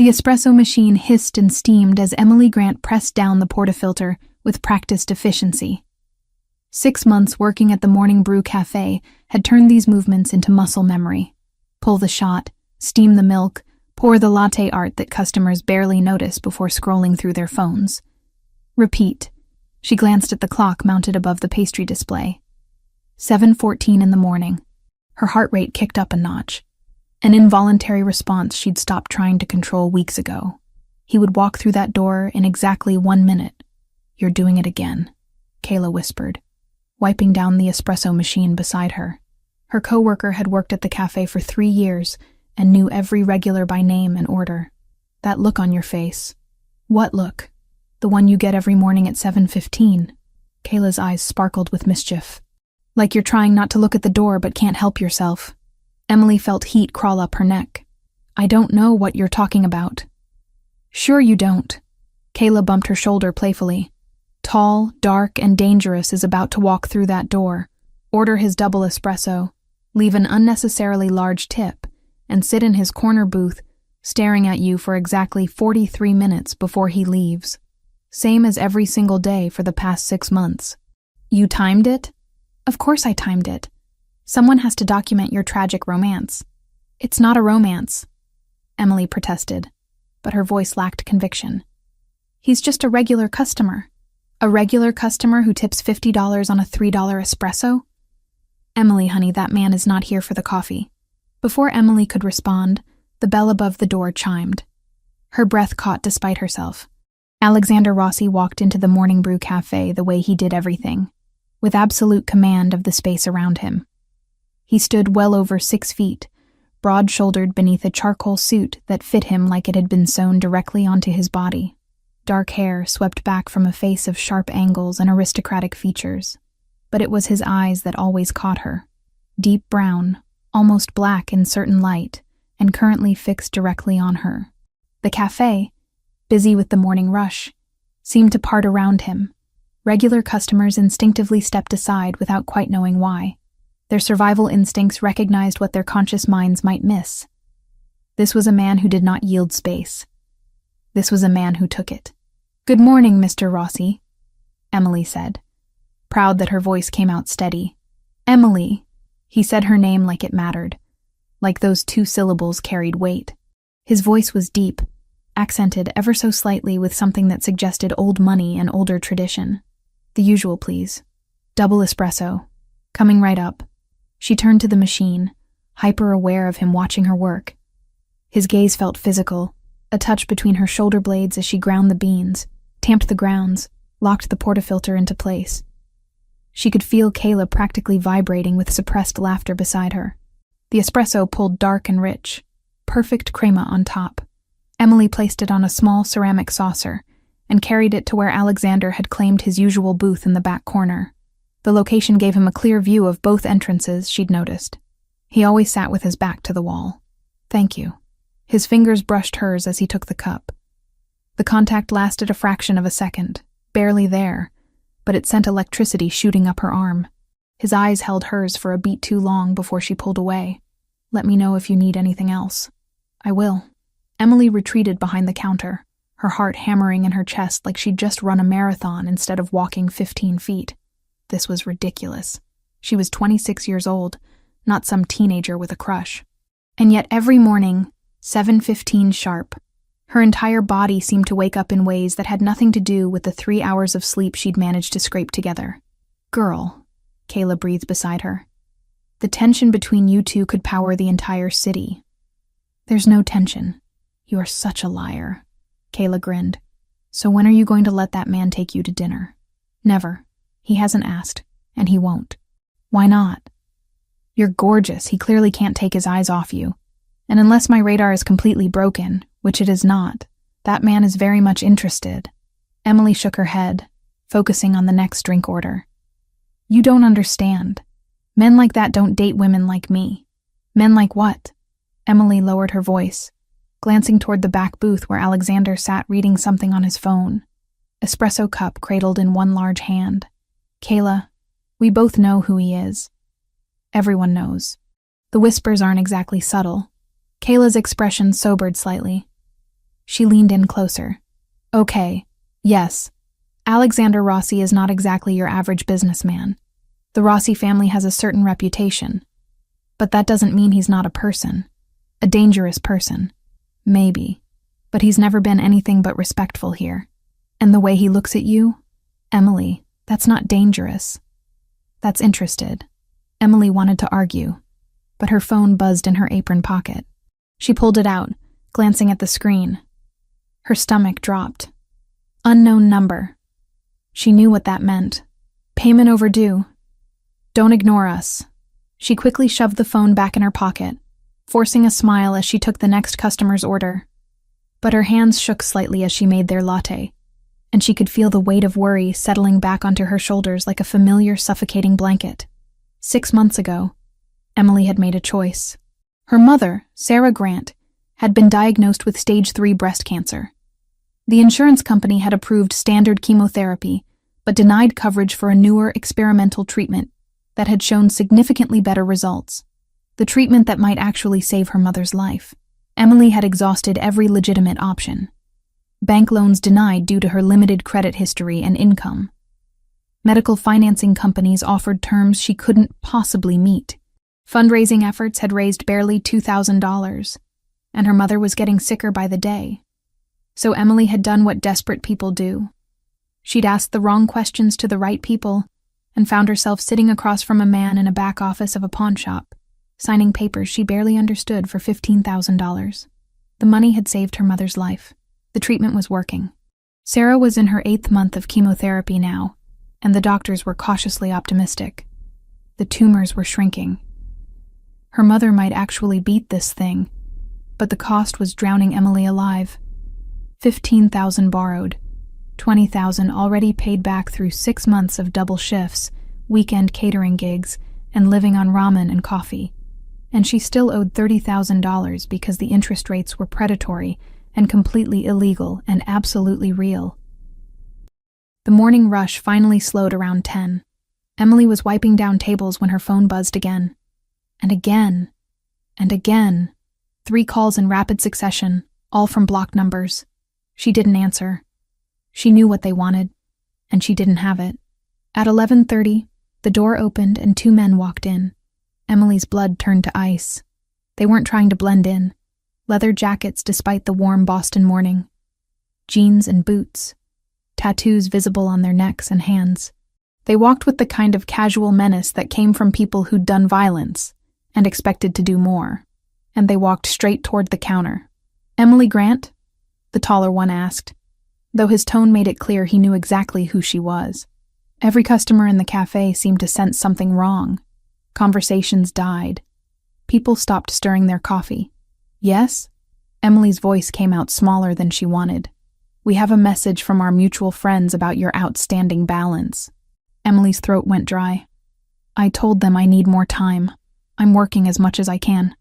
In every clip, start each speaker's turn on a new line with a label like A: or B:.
A: The espresso machine hissed and steamed as Emily Grant pressed down the portafilter with practiced efficiency. 6 months working at the Morning Brew Cafe had turned these movements into muscle memory. Pull the shot, steam the milk, pour the latte art that customers barely notice before scrolling through their phones. Repeat. She glanced at the clock mounted above the pastry display. 7:14 in the morning. Her heart rate kicked up a notch. An involuntary response she'd stopped trying to control weeks ago. He would walk through that door in exactly 1 minute. "You're doing it again," Kayla whispered, wiping down the espresso machine beside her. Her coworker had worked at the cafe for 3 years and knew every regular by name and order. "That look on your face." "What look?" "The one you get every morning at 7:15. Kayla's eyes sparkled with mischief. "Like you're trying not to look at the door but can't help yourself." Emily felt heat crawl up her neck. "I don't know what you're talking about." "Sure you don't." Kayla bumped her shoulder playfully. "Tall, dark, and dangerous is about to walk through that door, order his double espresso, leave an unnecessarily large tip, and sit in his corner booth, staring at you for exactly 43 minutes before he leaves. Same as every single day for the past 6 months. You timed it?" "Of course I timed it. Someone has to document your tragic romance." "It's not a romance," Emily protested, but her voice lacked conviction. "He's just a regular customer." "A regular customer who tips $50 on a $3 espresso?" "Emily, honey, that man is not here for the coffee." Before Emily could respond, the bell above the door chimed. Her breath caught despite herself. Alexander Rossi walked into the Morning Brew Cafe the way he did everything, with absolute command of the space around him. He stood well over 6 feet, broad-shouldered beneath a charcoal suit that fit him like it had been sewn directly onto his body. Dark hair swept back from a face of sharp angles and aristocratic features, but it was his eyes that always caught her. Deep brown, almost black in certain light, and currently fixed directly on her. The cafe, busy with the morning rush, seemed to part around him. Regular customers instinctively stepped aside without quite knowing why. Their survival instincts recognized what their conscious minds might miss. This was a man who did not yield space. This was a man who took it. "Good morning, Mr. Rossi," Emily said, proud that her voice came out steady. "Emily," he said her name like it mattered, like those 2 syllables carried weight. His voice was deep, accented ever so slightly with something that suggested old money and older tradition. "The usual, please. Double espresso. Coming right up." She turned to the machine, hyper-aware of him watching her work. His gaze felt physical, a touch between her shoulder blades as she ground the beans, tamped the grounds, locked the portafilter into place. She could feel Kayla practically vibrating with suppressed laughter beside her. The espresso pulled dark and rich, perfect crema on top. Emily placed it on a small ceramic saucer and carried it to where Alexander had claimed his usual booth in the back corner. The location gave him a clear view of both entrances, she'd noticed. He always sat with his back to the wall. "Thank you." His fingers brushed hers as he took the cup. The contact lasted a fraction of a second, barely there, but it sent electricity shooting up her arm. His eyes held hers for a beat too long before she pulled away. "Let me know if you need anything else." "I will." Emily retreated behind the counter, her heart hammering in her chest like she'd just run a marathon instead of walking 15 feet. This was ridiculous. She was 26 years old, not some teenager with a crush. And yet every morning, 7:15 sharp, her entire body seemed to wake up in ways that had nothing to do with the 3 hours of sleep she'd managed to scrape together. "Girl," Kayla breathed beside her. "The tension between you two could power the entire city." "There's no tension." "You are such a liar," Kayla grinned. "So when are you going to let that man take you to dinner?" "Never. He hasn't asked, and he won't." "Why not?" "You're gorgeous. He clearly can't take his eyes off you. And unless my radar is completely broken, which it is not, that man is very much interested." Emily shook her head, focusing on the next drink order. "You don't understand. Men like that don't date women like me." "Men like what?" Emily lowered her voice, glancing toward the back booth where Alexander sat reading something on his phone, espresso cup cradled in one large hand. "Kayla, we both know who he is. Everyone knows." The whispers aren't exactly subtle. Kayla's expression sobered slightly. She leaned in closer. Okay, yes. Alexander Rossi is not exactly your average businessman. The Rossi family has a certain reputation. But that doesn't mean he's not a person. A dangerous person. Maybe. But he's never been anything but respectful here. And the way he looks at you? Emily, that's not dangerous. That's interested. Emily wanted to argue, but her phone buzzed in her apron pocket. She pulled it out, glancing at the screen. Her stomach dropped. Unknown number. She knew what that meant. Payment overdue. Don't ignore us. She quickly shoved the phone back in her pocket, forcing a smile as she took the next customer's order. But her hands shook slightly as she made their latte, and she could feel the weight of worry settling back onto her shoulders like a familiar, suffocating blanket. 6 months ago, Emily had made a choice. Her mother, Sarah Grant, had been diagnosed with stage 3 breast cancer. The insurance company had approved standard chemotherapy, but denied coverage for a newer experimental treatment that had shown significantly better results. The treatment that might actually save her mother's life. Emily had exhausted every legitimate option. Bank loans denied due to her limited credit history and income. Medical financing companies offered terms she couldn't possibly meet. Fundraising efforts had raised barely $2,000, and her mother was getting sicker by the day. So Emily had done what desperate people do. She'd asked the wrong questions to the right people and found herself sitting across from a man in a back office of a pawn shop, signing papers she barely understood for $15,000. The money had saved her mother's life. The treatment was working. Sarah was in her 8th month of chemotherapy now, and the doctors were cautiously optimistic. The tumors were shrinking. Her mother might actually beat this thing, but the cost was drowning Emily alive. $15,000 borrowed, $20,000 already paid back through 6 months of double shifts, weekend catering gigs, and living on ramen and coffee. And she still owed $30,000 because the interest rates were predatory and completely illegal and absolutely real. The morning rush finally slowed around 10. Emily was wiping down tables when her phone buzzed again. And again. And again. 3 calls in rapid succession, all from blocked numbers. She didn't answer. She knew what they wanted, and she didn't have it. At 11:30, the door opened and 2 men walked in. Emily's blood turned to ice. They weren't trying to blend in. Leather jackets despite the warm Boston morning. Jeans and boots. Tattoos visible on their necks and hands. They walked with the kind of casual menace that came from people who'd done violence and expected to do more. And they walked straight toward the counter. "Emily Grant?" the taller one asked, though his tone made it clear he knew exactly who she was. Every customer in the cafe seemed to sense something wrong. Conversations died. People stopped stirring their coffee. "Yes?" Emily's voice came out smaller than she wanted. "We have a message from our mutual friends about your outstanding balance." Emily's throat went dry. "I told them I need more time. I'm working as much as I can."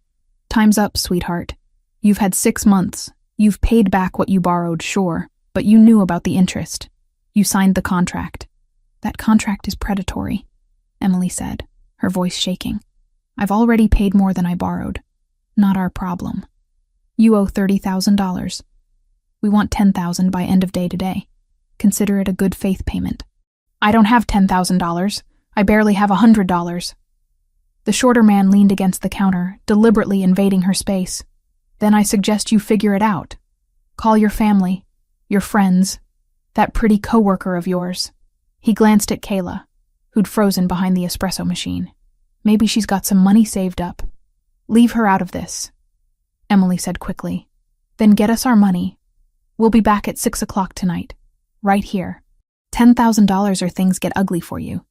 A: "Time's up, sweetheart. You've had 6 months. You've paid back what you borrowed, sure, but you knew about the interest. You signed the contract." "That contract is predatory," Emily said, her voice shaking. "I've already paid more than I borrowed. Not our problem. You owe $30,000. We want $10,000 by end of day today. Consider it a good faith payment." "I don't have $10,000. I barely have $100. The shorter man leaned against the counter, deliberately invading her space. "Then I suggest you figure it out. Call your family, your friends, that pretty coworker of yours." He glanced at Kayla, who'd frozen behind the espresso machine. "Maybe she's got some money saved up. Leave her out of this," Emily said quickly. "Then get us our money. We'll be back at 6 o'clock tonight, right here. $10,000 or things get ugly for you."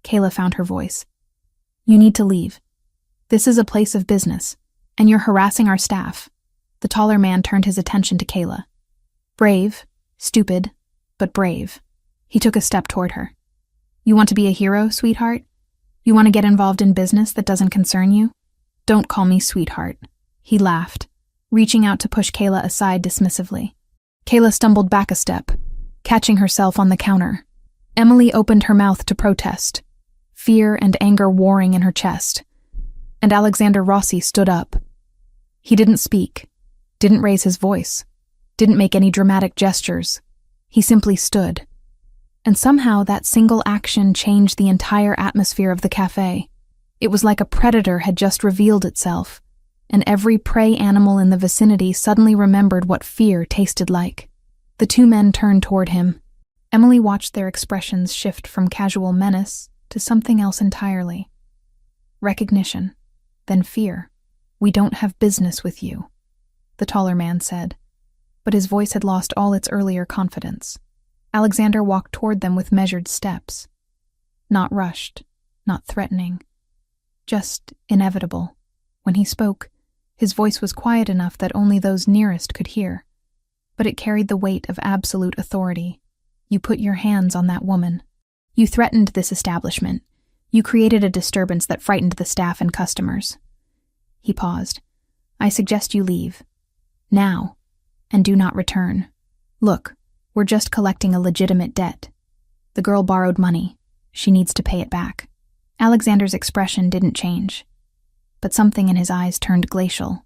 A: Kayla found her voice. "You need to leave. This is a place of business, and you're harassing our staff." The taller man turned his attention to Kayla. "Brave, stupid, but brave." He took a step toward her. "You want to be a hero, sweetheart? You want to get involved in business that doesn't concern you? Don't call me sweetheart." He laughed, reaching out to push Kayla aside dismissively. Kayla stumbled back a step, catching herself on the counter. Emily opened her mouth to protest, fear and anger warring in her chest. And Alexander Rossi stood up. He didn't speak, didn't raise his voice, didn't make any dramatic gestures. He simply stood. And somehow that single action changed the entire atmosphere of the cafe. It was like a predator had just revealed itself, and every prey animal in the vicinity suddenly remembered what fear tasted like. The two men turned toward him. Emily watched their expressions shift from casual menace to something else entirely. Recognition, then fear. "We don't have business with you," the taller man said, but his voice had lost all its earlier confidence. Alexander walked toward them with measured steps. Not rushed, not threatening, just inevitable. When he spoke, his voice was quiet enough that only those nearest could hear, but it carried the weight of absolute authority. "You put your hands on that woman. You threatened this establishment. You created a disturbance that frightened the staff and customers." He paused. "I suggest you leave. Now. And do not return. Look, we're just collecting a legitimate debt. The girl borrowed money. She needs to pay it back." Alexander's expression didn't change, but something in his eyes turned glacial.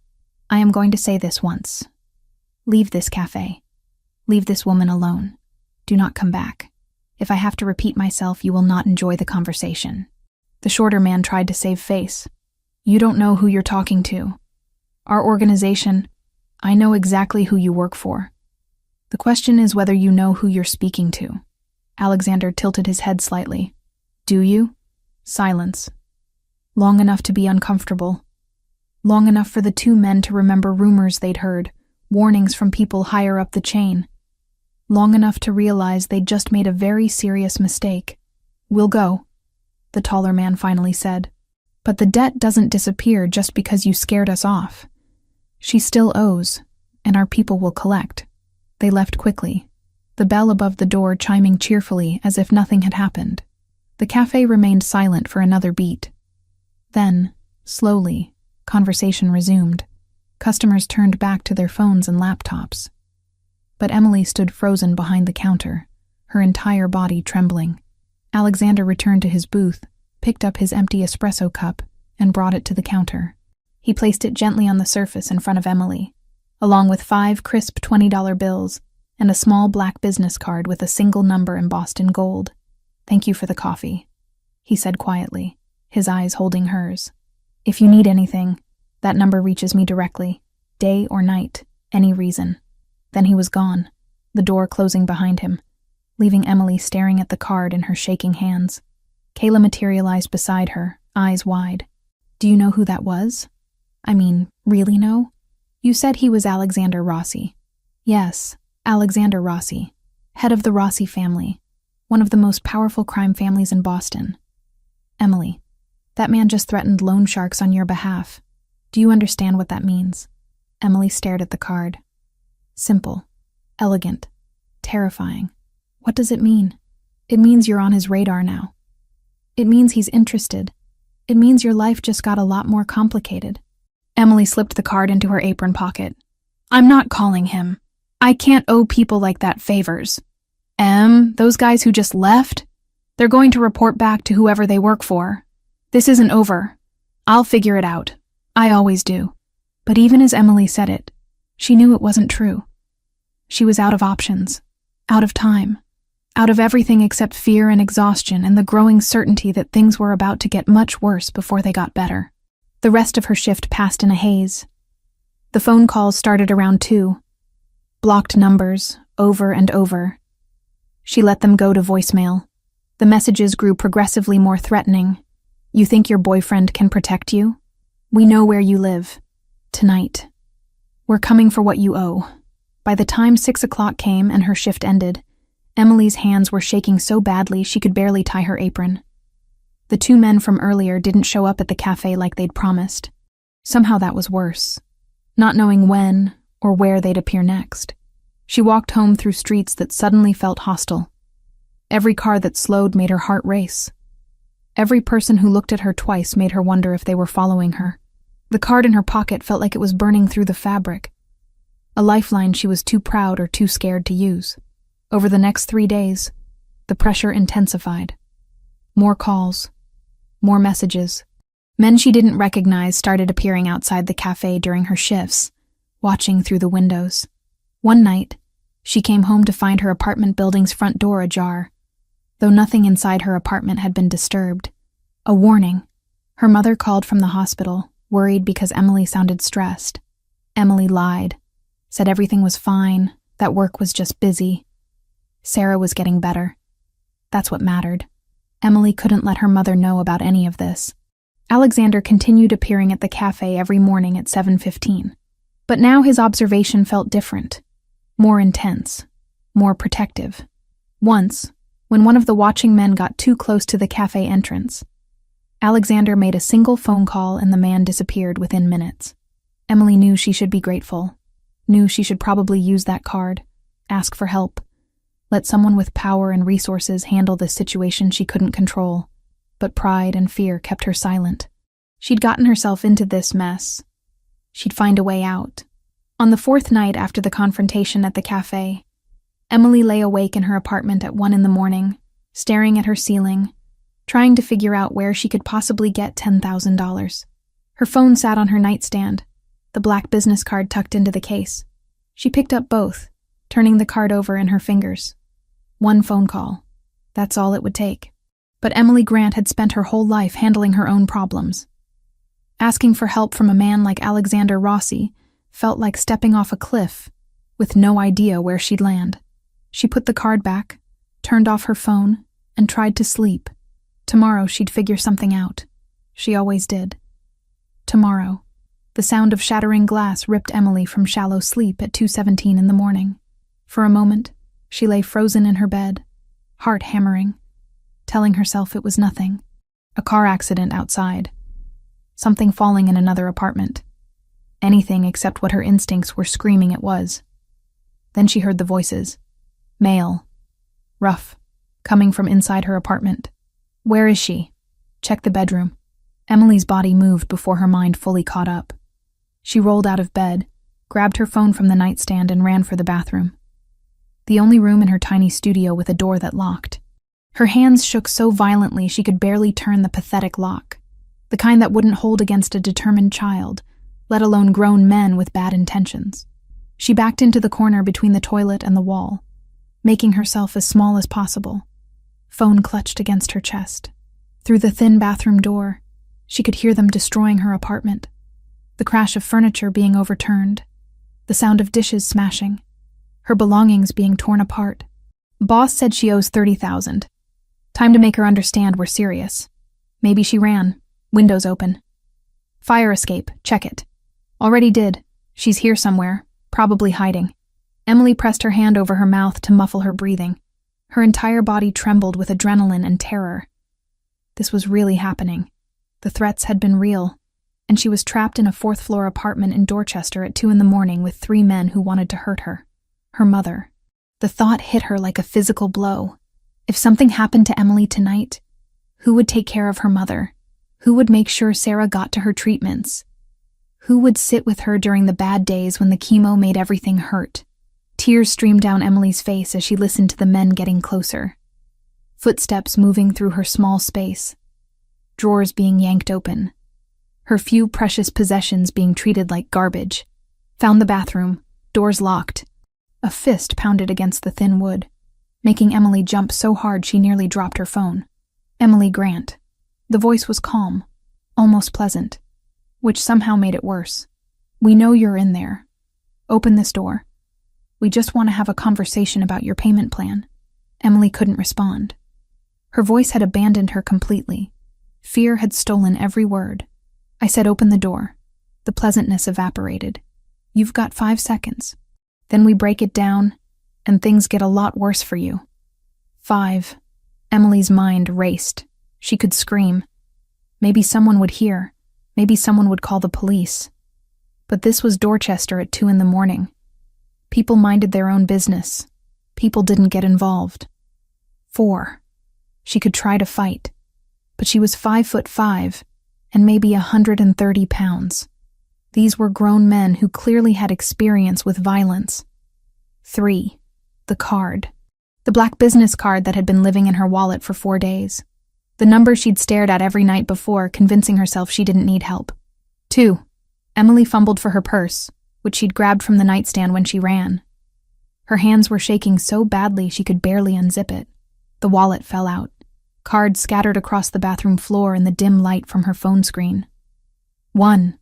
A: "I am going to say this once. Leave this cafe. Leave this woman alone. Do not come back. If I have to repeat myself, you will not enjoy the conversation." The shorter man tried to save face. "You don't know who you're talking to. Our organization, I know exactly who you work for. The question is whether you know who you're speaking to." Alexander tilted his head slightly. "Do you?" Silence. Long enough to be uncomfortable. Long enough for the two men to remember rumors they'd heard, warnings from people higher up the chain. Long enough to realize they'd just made a very serious mistake. "We'll go," the taller man finally said. "But the debt doesn't disappear just because you scared us off. She still owes, and our people will collect." They left quickly, the bell above the door chiming cheerfully as if nothing had happened. The cafe remained silent for another beat. Then, slowly, conversation resumed. Customers turned back to their phones and laptops. But Emily stood frozen behind the counter, her entire body trembling. Alexander returned to his booth, picked up his empty espresso cup, and brought it to the counter. He placed it gently on the surface in front of Emily, along with 5 crisp $20 bills and a small black business card with a single number embossed in gold. "Thank you for the coffee," he said quietly, his eyes holding hers. "If you need anything, that number reaches me directly, day or night, any reason." Then he was gone, the door closing behind him, leaving Emily staring at the card in her shaking hands. Kayla materialized beside her, eyes wide. "Do you know who that was? I mean, really know? You said he was Alexander Rossi." "Yes, Alexander Rossi, head of the Rossi family, one of the most powerful crime families in Boston." "Emily, that man just threatened loan sharks on your behalf. Do you understand what that means?" Emily stared at the card. "Simple, elegant, terrifying. What does it mean?" "It means you're on his radar now. It means he's interested. It means your life just got a lot more complicated." Emily slipped the card into her apron pocket. "I'm not calling him. I can't owe people like that favors. Those guys who just left? They're going to report back to whoever they work for. This isn't over. I'll figure it out. I always do." But even as Emily said it, she knew it wasn't true. She was out of options, out of time, out of everything except fear and exhaustion and the growing certainty that things were about to get much worse before they got better. The rest of her shift passed in a haze. The phone calls started around 2. Blocked numbers, over and over. She let them go to voicemail. The messages grew progressively more threatening. "You think your boyfriend can protect you? We know where you live. Tonight. We're coming for what you owe." By the time 6 o'clock came and her shift ended, Emily's hands were shaking so badly she could barely tie her apron. The 2 men from earlier didn't show up at the cafe like they'd promised. Somehow that was worse, not knowing when or where they'd appear next. She walked home through streets that suddenly felt hostile. Every car that slowed made her heart race. Every person who looked at her twice made her wonder if they were following her. The card in her pocket felt like it was burning through the fabric, a lifeline she was too proud or too scared to use. Over the next 3 days, the pressure intensified. More calls, more messages. Men she didn't recognize started appearing outside the cafe during her shifts, watching through the windows. One night, she came home to find her apartment building's front door ajar, though nothing inside her apartment had been disturbed. A warning. Her mother called from the hospital, worried because Emily sounded stressed. Emily lied, said everything was fine, that work was just busy. Sarah was getting better. That's what mattered. Emily couldn't let her mother know about any of this. Alexander continued appearing at the cafe every morning at 7:15. But now his observation felt different, more intense, more protective. Once, when one of the watching men got too close to the cafe entrance, Alexander made a single phone call and the man disappeared within minutes. Emily knew she should be grateful, knew she should probably use that card, ask for help, let someone with power and resources handle this situation she couldn't control. But pride and fear kept her silent. She'd gotten herself into this mess. She'd find a way out. On the fourth night after the confrontation at the cafe, Emily lay awake in her apartment at 1 a.m, staring at her ceiling, trying to figure out where she could possibly get $10,000. Her phone sat on her nightstand, the black business card tucked into the case. She picked up both, turning the card over in her fingers. One phone call. That's all it would take. But Emily Grant had spent her whole life handling her own problems. Asking for help from a man like Alexander Rossi felt like stepping off a cliff, with no idea where she'd land. She put the card back, turned off her phone, and tried to sleep. Tomorrow she'd figure something out. She always did. Tomorrow. The sound of shattering glass ripped Emily from shallow sleep at 2:17 in the morning. For a moment, she lay frozen in her bed, heart hammering, telling herself it was nothing. A car accident outside. Something falling in another apartment. Anything except what her instincts were screaming it was. Then she heard the voices. Male. Rough. Coming from inside her apartment. Where is she? Check the bedroom. Emily's body moved before her mind fully caught up. She rolled out of bed, grabbed her phone from the nightstand and ran for the bathroom. The only room in her tiny studio with a door that locked. Her hands shook so violently she could barely turn the pathetic lock, the kind that wouldn't hold against a determined child, let alone grown men with bad intentions. She backed into the corner between the toilet and the wall, making herself as small as possible. Phone clutched against her chest. Through the thin bathroom door, she could hear them destroying her apartment. The crash of furniture being overturned, the sound of dishes smashing, her belongings being torn apart. Boss said she owes $30,000. Time to make her understand we're serious. Maybe she ran. Windows open. Fire escape. Check it. Already did. She's here somewhere, probably hiding. Emily pressed her hand over her mouth to muffle her breathing. Her entire body trembled with adrenaline and terror. This was really happening. The threats had been real, and she was trapped in a fourth-floor apartment in Dorchester at 2 a.m. with 3 men who wanted to hurt her. Her mother. The thought hit her like a physical blow. If something happened to Emily tonight, who would take care of her mother? Who would make sure Sarah got to her treatments? Who would sit with her during the bad days when the chemo made everything hurt? Tears streamed down Emily's face as she listened to the men getting closer. Footsteps moving through her small space. Drawers being yanked open. Her few precious possessions being treated like garbage. Found the bathroom, doors locked. A fist pounded against the thin wood, making Emily jump so hard she nearly dropped her phone. Emily Grant. The voice was calm, almost pleasant, which somehow made it worse. We know you're in there. Open this door. We just want to have a conversation about your payment plan. Emily couldn't respond. Her voice had abandoned her completely. Fear had stolen every word. I said open the door. The pleasantness evaporated. You've got 5 seconds. Then we break it down, and things get a lot worse for you. 5. Emily's mind raced. She could scream. Maybe someone would hear. Maybe someone would call the police. But this was Dorchester at 2 a.m. People minded their own business. People didn't get involved. 4. She could try to fight. But she was 5'5" and maybe 130 pounds. These were grown men who clearly had experience with violence. 3. The card. The black business card that had been living in her wallet for 4 days. The number she'd stared at every night before, convincing herself she didn't need help. 2. Emily fumbled for her purse, which she'd grabbed from the nightstand when she ran. Her hands were shaking so badly she could barely unzip it. The wallet fell out. Cards scattered across the bathroom floor in the dim light from her phone screen. One.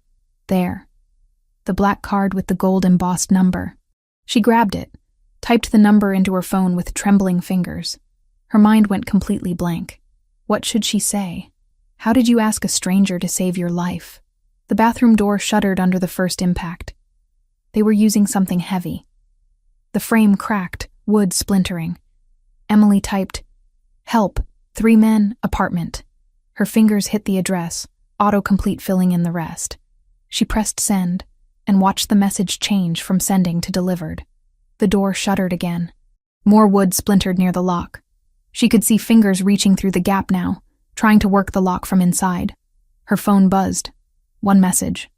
A: There. The black card with the gold embossed number. She grabbed it, typed the number into her phone with trembling fingers. Her mind went completely blank. What should she say? How did you ask a stranger to save your life? The bathroom door shuddered under the first impact. They were using something heavy. The frame cracked, wood splintering. Emily typed, "Help, 3 men, apartment." Her fingers hit the address, autocomplete filling in the rest. She pressed send and watched the message change from sending to delivered. The door shuddered again. More wood splintered near the lock. She could see fingers reaching through the gap now, trying to work the lock from inside. Her phone buzzed. One message.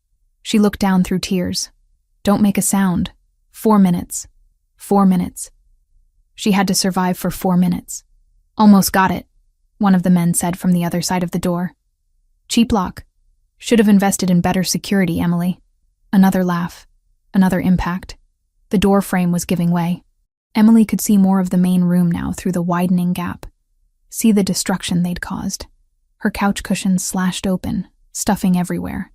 A: She looked down through tears. "Don't make a sound. 4 minutes. 4 minutes." She had to survive for 4 minutes. "Almost got it," one of the men said from the other side of the door. "Cheap lock. Should have invested in better security, Emily." Another laugh. Another impact. The door frame was giving way. Emily could see more of the main room now through the widening gap. See the destruction they'd caused. Her couch cushions slashed open, stuffing everywhere.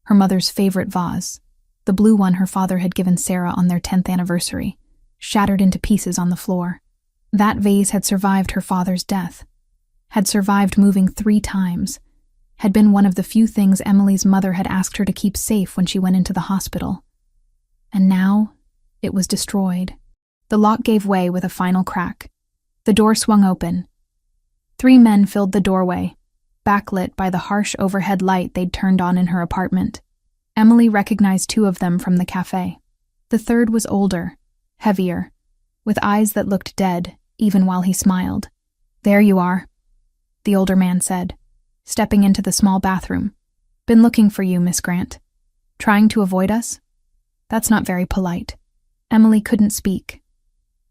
A: Her mother's favorite vase, the blue one her father had given Sarah on their 10th anniversary, shattered into pieces on the floor. That vase had survived her father's death, had survived moving 3 times, had been one of the few things Emily's mother had asked her to keep safe when she went into the hospital. And now, it was destroyed. The lock gave way with a final crack. The door swung open. 3 men filled the doorway, backlit by the harsh overhead light they'd turned on in her apartment. Emily recognized 2 of them from the cafe. The third was older, heavier, with eyes that looked dead, even while he smiled. "There you are," the older man said, stepping into the small bathroom. "Been looking for you, Miss Grant. Trying to avoid us? That's not very polite." Emily couldn't speak,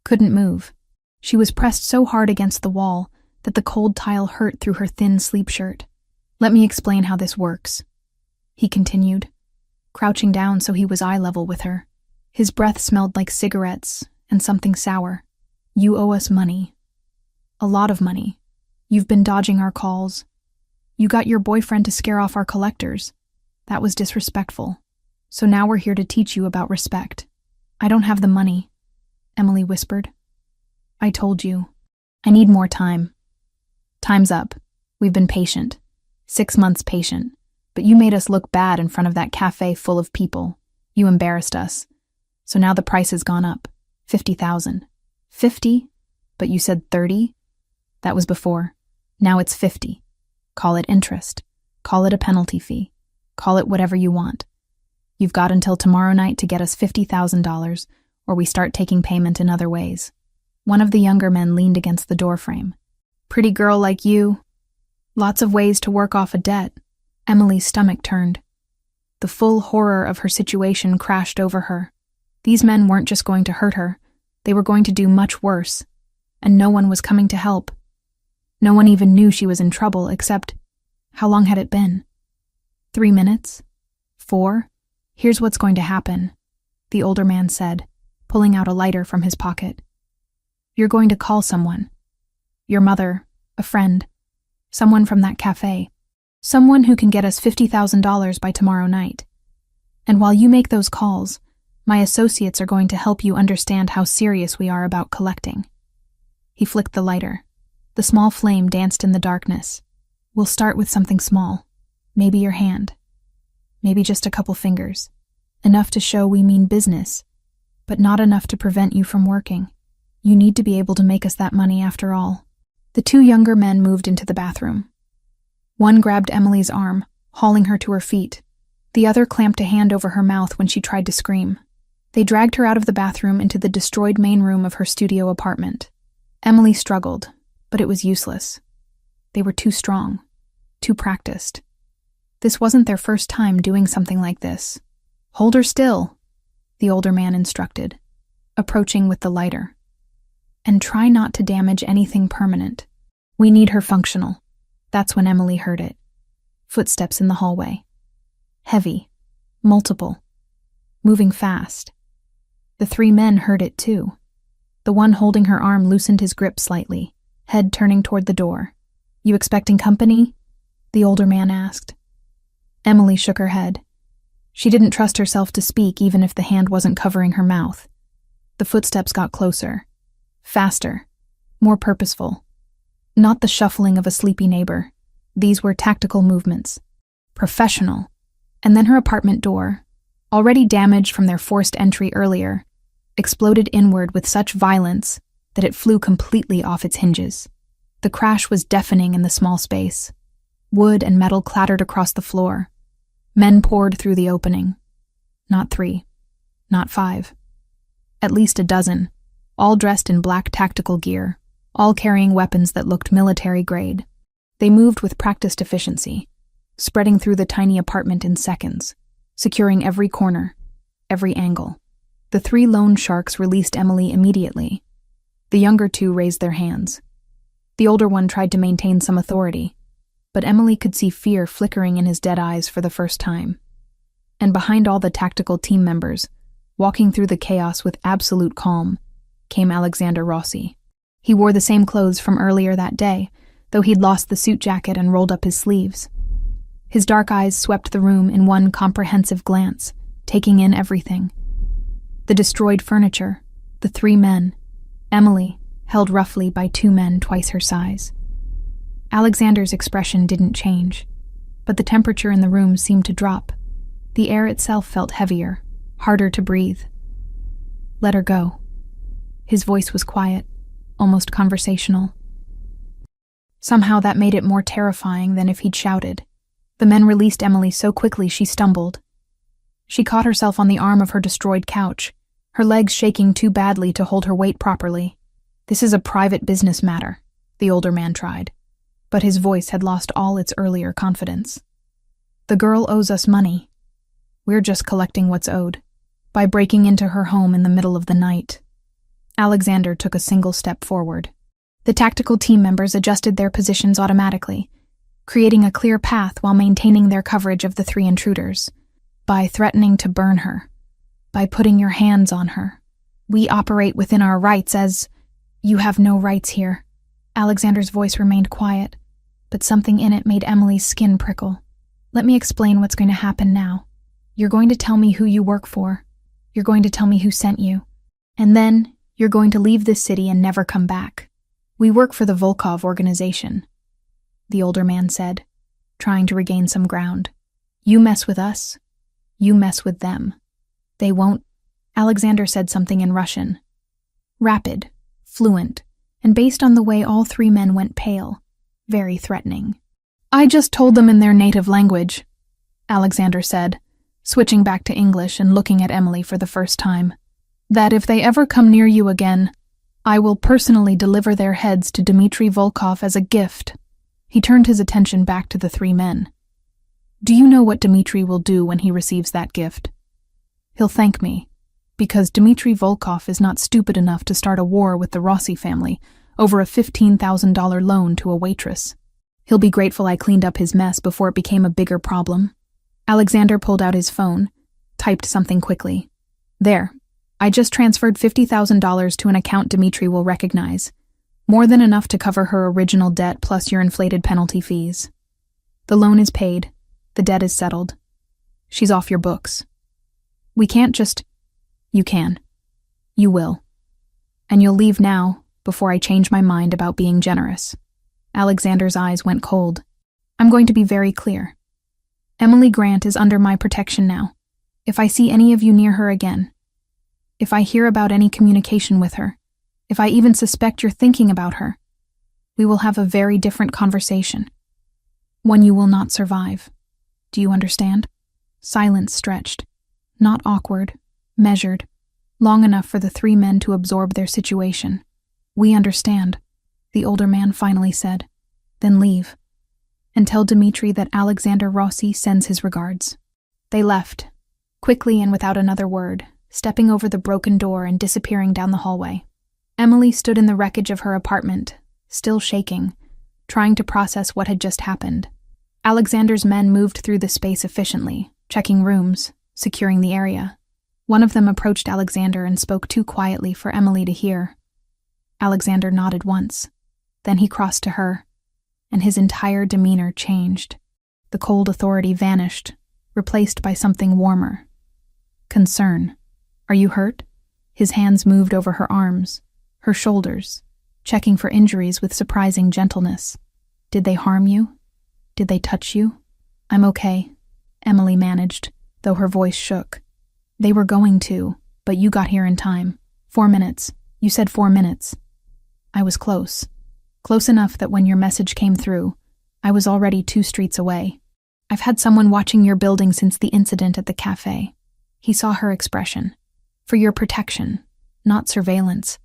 A: couldn't move. She was pressed so hard against the wall that the cold tile hurt through her thin sleep shirt. "Let me explain how this works," he continued, crouching down so he was eye level with her. His breath smelled like cigarettes and something sour. "You owe us money. A lot of money. You've been dodging our calls. You got your boyfriend to scare off our collectors. That was disrespectful. So now we're here to teach you about respect." "I don't have the money," Emily whispered. "I told you. I need more time." "Time's up. We've been patient. 6 months patient. But you made us look bad in front of that cafe full of people. You embarrassed us. So now the price has gone up. 50,000. 50? But you said 30? That was before. Now it's 50. Call it interest. Call it a penalty fee. Call it whatever you want. You've got until tomorrow night to get us $50,000, or we start taking payment in other ways." One of the younger men leaned against the doorframe. "Pretty girl like you. Lots of ways to work off a debt." Emily's stomach turned. The full horror of her situation crashed over her. These men weren't just going to hurt her. They were going to do much worse. And no one was coming to help. No one even knew she was in trouble, except, how long had it been? 3 minutes? 4? "Here's what's going to happen," the older man said, pulling out a lighter from his pocket. "You're going to call someone. Your mother, a friend, someone from that cafe, someone who can get us $50,000 by tomorrow night. And while you make those calls, my associates are going to help you understand how serious we are about collecting." He flicked the lighter. The small flame danced in the darkness. "We'll start with something small. Maybe your hand. Maybe just a couple fingers. Enough to show we mean business, but not enough to prevent you from working. You need to be able to make us that money after all." The 2 younger men moved into the bathroom. One grabbed Emily's arm, hauling her to her feet. The other clamped a hand over her mouth when she tried to scream. They dragged her out of the bathroom into the destroyed main room of her studio apartment. Emily struggled, but it was useless. They were too strong, too practiced. This wasn't their first time doing something like this. "Hold her still," the older man instructed, approaching with the lighter. "And try not to damage anything permanent. We need her functional." That's when Emily heard it. Footsteps in the hallway. Heavy. Multiple. Moving fast. The 3 men heard it too. The one holding her arm loosened his grip slightly, head turning toward the door. "You expecting company?" the older man asked. Emily shook her head. She didn't trust herself to speak even if the hand wasn't covering her mouth. The footsteps got closer. Faster. More purposeful. Not the shuffling of a sleepy neighbor. These were tactical movements. Professional. And then her apartment door, already damaged from their forced entry earlier, exploded inward with such violence that it flew completely off its hinges. The crash was deafening in the small space. Wood and metal clattered across the floor. Men poured through the opening. Not 3. Not 5. At least a dozen, all dressed in black tactical gear, all carrying weapons that looked military grade. They moved with practiced efficiency, spreading through the tiny apartment in seconds, securing every corner, every angle. The 3 loan sharks released Emily immediately. The younger 2 raised their hands. The older one tried to maintain some authority, but Emily could see fear flickering in his dead eyes for the first time. And behind all the tactical team members, walking through the chaos with absolute calm, came Alexander Rossi. He wore the same clothes from earlier that day, though he'd lost the suit jacket and rolled up his sleeves. His dark eyes swept the room in one comprehensive glance, taking in everything. The destroyed furniture, the 3 men, Emily, held roughly by 2 men twice her size. Alexander's expression didn't change, but the temperature in the room seemed to drop. The air itself felt heavier, harder to breathe. "Let her go." His voice was quiet, almost conversational. Somehow that made it more terrifying than if he'd shouted. The men released Emily so quickly she stumbled. She caught herself on the arm of her destroyed couch, her legs shaking too badly to hold her weight properly. "This is a private business matter," the older man tried, but his voice had lost all its earlier confidence. "The girl owes us money. We're just collecting what's owed, by breaking into her home in the middle of the night." Alexander took a single step forward. The tactical team members adjusted their positions automatically, creating a clear path while maintaining their coverage of the 3 intruders. "By threatening to burn her. By putting your hands on her. We operate within our rights as—" "You have no rights here." Alexander's voice remained quiet, but something in it made Emily's skin prickle. "Let me explain what's going to happen now. You're going to tell me who you work for. You're going to tell me who sent you. And then you're going to leave this city and never come back. We work for the Volkov organization," the older man said, trying to regain some ground. "You mess with us, you mess with them. They won't—" Alexander said something in Russian. Rapid, fluent, and based on the way all 3 men went pale, very threatening. "I just told them in their native language," Alexander said, switching back to English and looking at Emily for the first time, "that if they ever come near you again, I will personally deliver their heads to Dmitry Volkov as a gift." He turned his attention back to the 3 men. "Do you know what Dmitry will do when he receives that gift? He'll thank me, because Dmitry Volkov is not stupid enough to start a war with the Rossi family over a $15,000 loan to a waitress. He'll be grateful I cleaned up his mess before it became a bigger problem." Alexander pulled out his phone, typed something quickly. "There. I just transferred $50,000 to an account Dmitry will recognize. More than enough to cover her original debt plus your inflated penalty fees. The loan is paid. The debt is settled. She's off your books. We can't just—" "You can. You will. And you'll leave now, before I change my mind about being generous." Alexander's eyes went cold. "I'm going to be very clear. Emily Grant is under my protection now. If I see any of you near her again, if I hear about any communication with her, if I even suspect you're thinking about her, we will have a very different conversation. One you will not survive. Do you understand?" Silence stretched. Not awkward, measured, long enough for the 3 men to absorb their situation. "We understand," the older man finally said. "Then leave. And tell Dmitry that Alexander Rossi sends his regards." They left, quickly and without another word, stepping over the broken door and disappearing down the hallway. Emily stood in the wreckage of her apartment, still shaking, trying to process what had just happened. Alexander's men moved through the space efficiently, checking rooms, securing the area. One of them approached Alexander and spoke too quietly for Emily to hear. Alexander nodded once. Then he crossed to her, and his entire demeanor changed. The cold authority vanished, replaced by something warmer. Concern. Are you hurt? His hands moved over her arms, her shoulders, checking for injuries with surprising gentleness. Did they harm you? Did they touch you? I'm okay, Emily managed, though her voice shook. They were going to, but you got here in time. 4 minutes. You said 4 minutes. I was close. Close enough that when your message came through, I was already 2 streets away. I've had someone watching your building since the incident at the cafe. He saw her expression. For your protection, not surveillance.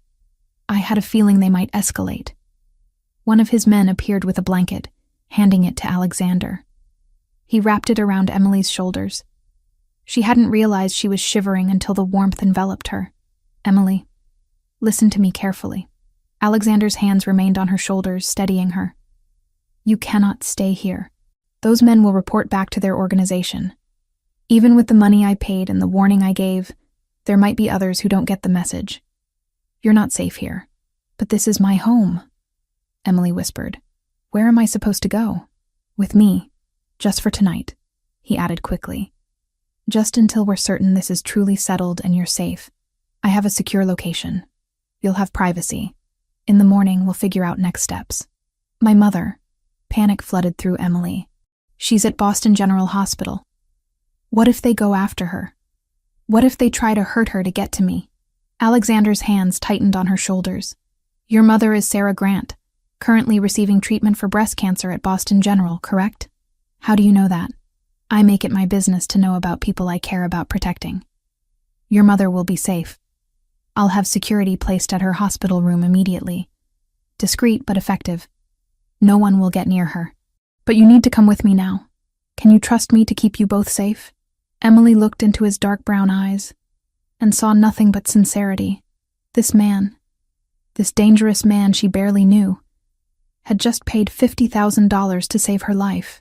A: I had a feeling they might escalate. One of his men appeared with a blanket, handing it to Alexander. He wrapped it around Emily's shoulders. She hadn't realized she was shivering until the warmth enveloped her. Emily, listen to me carefully. Alexander's hands remained on her shoulders, steadying her. You cannot stay here. Those men will report back to their organization. Even with the money I paid and the warning I gave, there might be others who don't get the message. You're not safe here. But this is my home, Emily whispered. Where am I supposed to go? With me. Just for tonight, he added quickly. Just until we're certain this is truly settled and you're safe. I have a secure location. You'll have privacy. In the morning, we'll figure out next steps. My mother. Panic flooded through Emily. She's at Boston General Hospital. What if they go after her? What if they try to hurt her to get to me? Alexander's hands tightened on her shoulders. Your mother is Sarah Grant, currently receiving treatment for breast cancer at Boston General, correct? How do you know that? I make it my business to know about people I care about protecting. Your mother will be safe. I'll have security placed at her hospital room immediately. Discreet but effective. No one will get near her. But you need to come with me now. Can you trust me to keep you both safe? Emily looked into his dark brown eyes and saw nothing but sincerity. This man, this dangerous man she barely knew, had just paid $50,000 to save her life,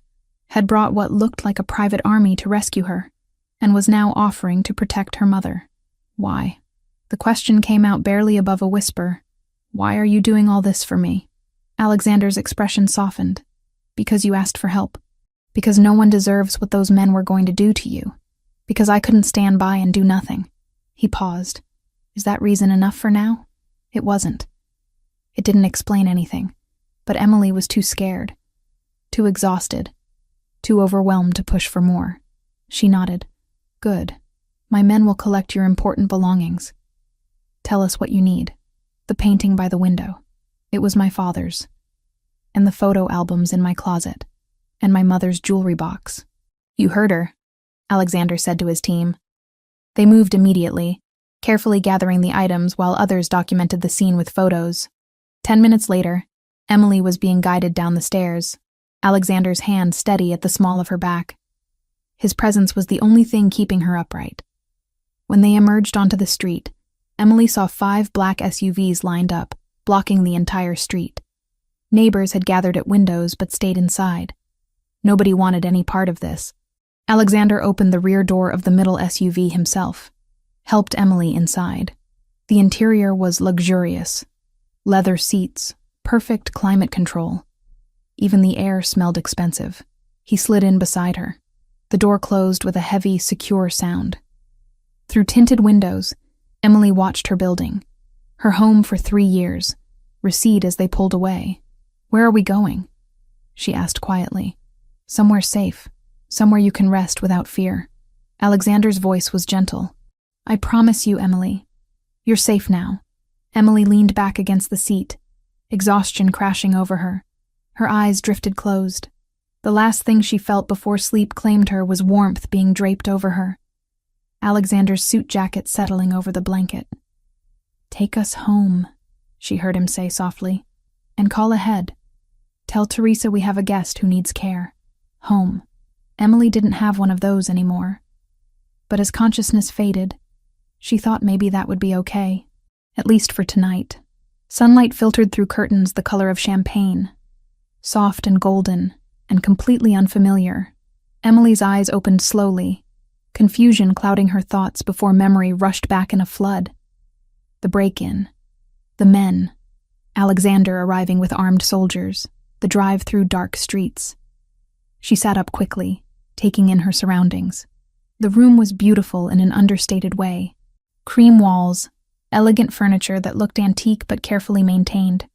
A: had brought what looked like a private army to rescue her, and was now offering to protect her mother. Why? The question came out barely above a whisper. Why are you doing all this for me? Alexander's expression softened. Because you asked for help. Because no one deserves what those men were going to do to you. Because I couldn't stand by and do nothing. He paused. Is that reason enough for now? It wasn't. It didn't explain anything. But Emily was too scared. Too exhausted. Too overwhelmed to push for more. She nodded. Good. My men will collect your important belongings. Tell us what you need. The painting by the window. It was my father's. And the photo albums in my closet. And my mother's jewelry box. You heard her, Alexander said to his team. They moved immediately, carefully gathering the items while others documented the scene with photos. 10 minutes later, Emily was being guided down the stairs, Alexander's hand steady at the small of her back. His presence was the only thing keeping her upright. When they emerged onto the street, Emily saw 5 black SUVs lined up, blocking the entire street. Neighbors had gathered at windows but stayed inside. Nobody wanted any part of this. Alexander opened the rear door of the middle SUV himself, helped Emily inside. The interior was luxurious. Leather seats, perfect climate control. Even the air smelled expensive. He slid in beside her. The door closed with a heavy, secure sound. Through tinted windows, Emily watched her building, her home for 3 years, recede as they pulled away. Where are we going? She asked quietly. Somewhere safe, somewhere you can rest without fear. Alexander's voice was gentle. I promise you, Emily. You're safe now. Emily leaned back against the seat, exhaustion crashing over her. Her eyes drifted closed. The last thing she felt before sleep claimed her was warmth being draped over her. Alexander's suit jacket settling over the blanket. Take us home, she heard him say softly. And call ahead. Tell Teresa we have a guest who needs care. Home. Emily didn't have one of those anymore. But as consciousness faded, she thought maybe that would be okay, at least for tonight. Sunlight filtered through curtains the color of champagne, soft and golden, and completely unfamiliar. Emily's eyes opened slowly, confusion clouding her thoughts before memory rushed back in a flood. The break-in. The men. Alexander arriving with armed soldiers, the drive through dark streets. She sat up quickly, taking in her surroundings. The room was beautiful in an understated way. Cream walls, elegant furniture that looked antique but carefully maintained.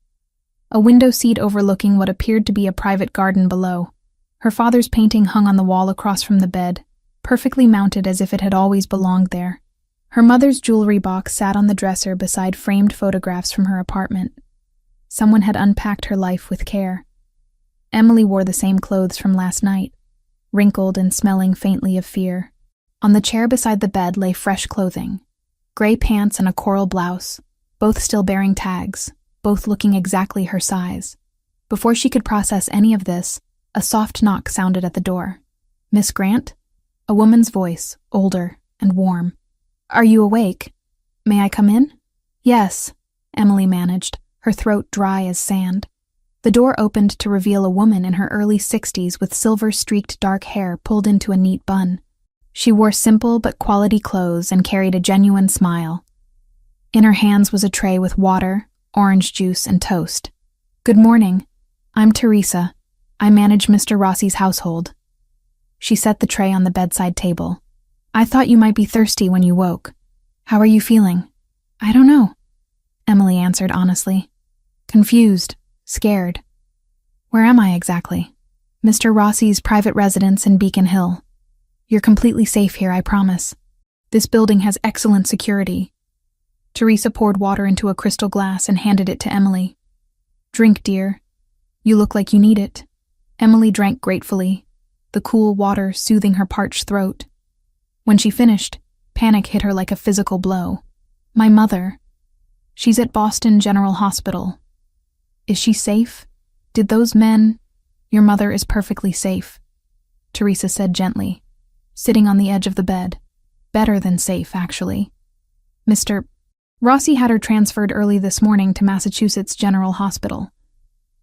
A: A window seat overlooking what appeared to be a private garden below. Her father's painting hung on the wall across from the bed, perfectly mounted as if it had always belonged there. Her mother's jewelry box sat on the dresser beside framed photographs from her apartment. Someone had unpacked her life with care. Emily wore the same clothes from last night, wrinkled and smelling faintly of fear. On the chair beside the bed lay fresh clothing, gray pants and a coral blouse, both still bearing tags, both looking exactly her size. Before she could process any of this, a soft knock sounded at the door. "Miss Grant?" A woman's voice, older and warm. "Are you awake? May I come in?" "Yes," Emily managed, her throat dry as sand. The door opened to reveal a woman in her early 60s with silver-streaked dark hair pulled into a neat bun. She wore simple but quality clothes and carried a genuine smile. In her hands was a tray with water, orange juice, and toast. "Good morning. I'm Teresa. I manage Mr. Rossi's household." She set the tray on the bedside table. "I thought you might be thirsty when you woke. How are you feeling?" "I don't know," Emily answered honestly. "Confused. Scared." "Where am I exactly?" "Mr. Rossi's private residence in Beacon Hill. You're completely safe here, I promise. This building has excellent security." Teresa poured water into a crystal glass and handed it to Emily. "Drink, dear. You look like you need it." Emily drank gratefully, the cool water soothing her parched throat. When she finished, panic hit her like a physical blow. "My mother. She's at Boston General Hospital. Is she safe? Did those men—" "Your mother is perfectly safe," Teresa said gently, sitting on the edge of the bed. "Better than safe, actually. Mr. Rossi had her transferred early this morning to Massachusetts General Hospital.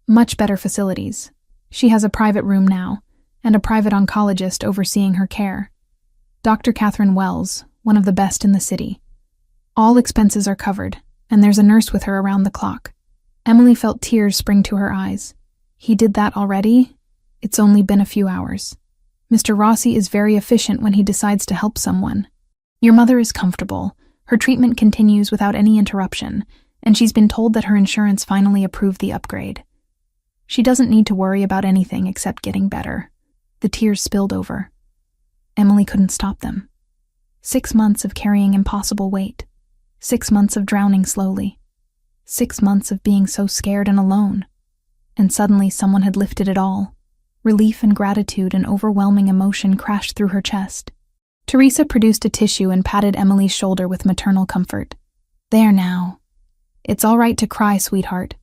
A: Much better facilities. She has a private room now, and a private oncologist overseeing her care. Dr. Catherine Wells, one of the best in the city. All expenses are covered, and there's a nurse with her around the clock." Emily felt tears spring to her eyes. "He did that already? It's only been a few hours. Mr. Rossi is very efficient when he decides to help someone. Your mother is comfortable. Her treatment continues without any interruption, and she's been told that her insurance finally approved the upgrade. She doesn't need to worry about anything except getting better." The tears spilled over. Emily couldn't stop them. 6 months of carrying impossible weight. 6 months of drowning slowly. 6 months of being so scared and alone. And suddenly someone had lifted it all. Relief and gratitude and overwhelming emotion crashed through her chest. Teresa produced a tissue and patted Emily's shoulder with maternal comfort. "There now. It's all right to cry, sweetheart.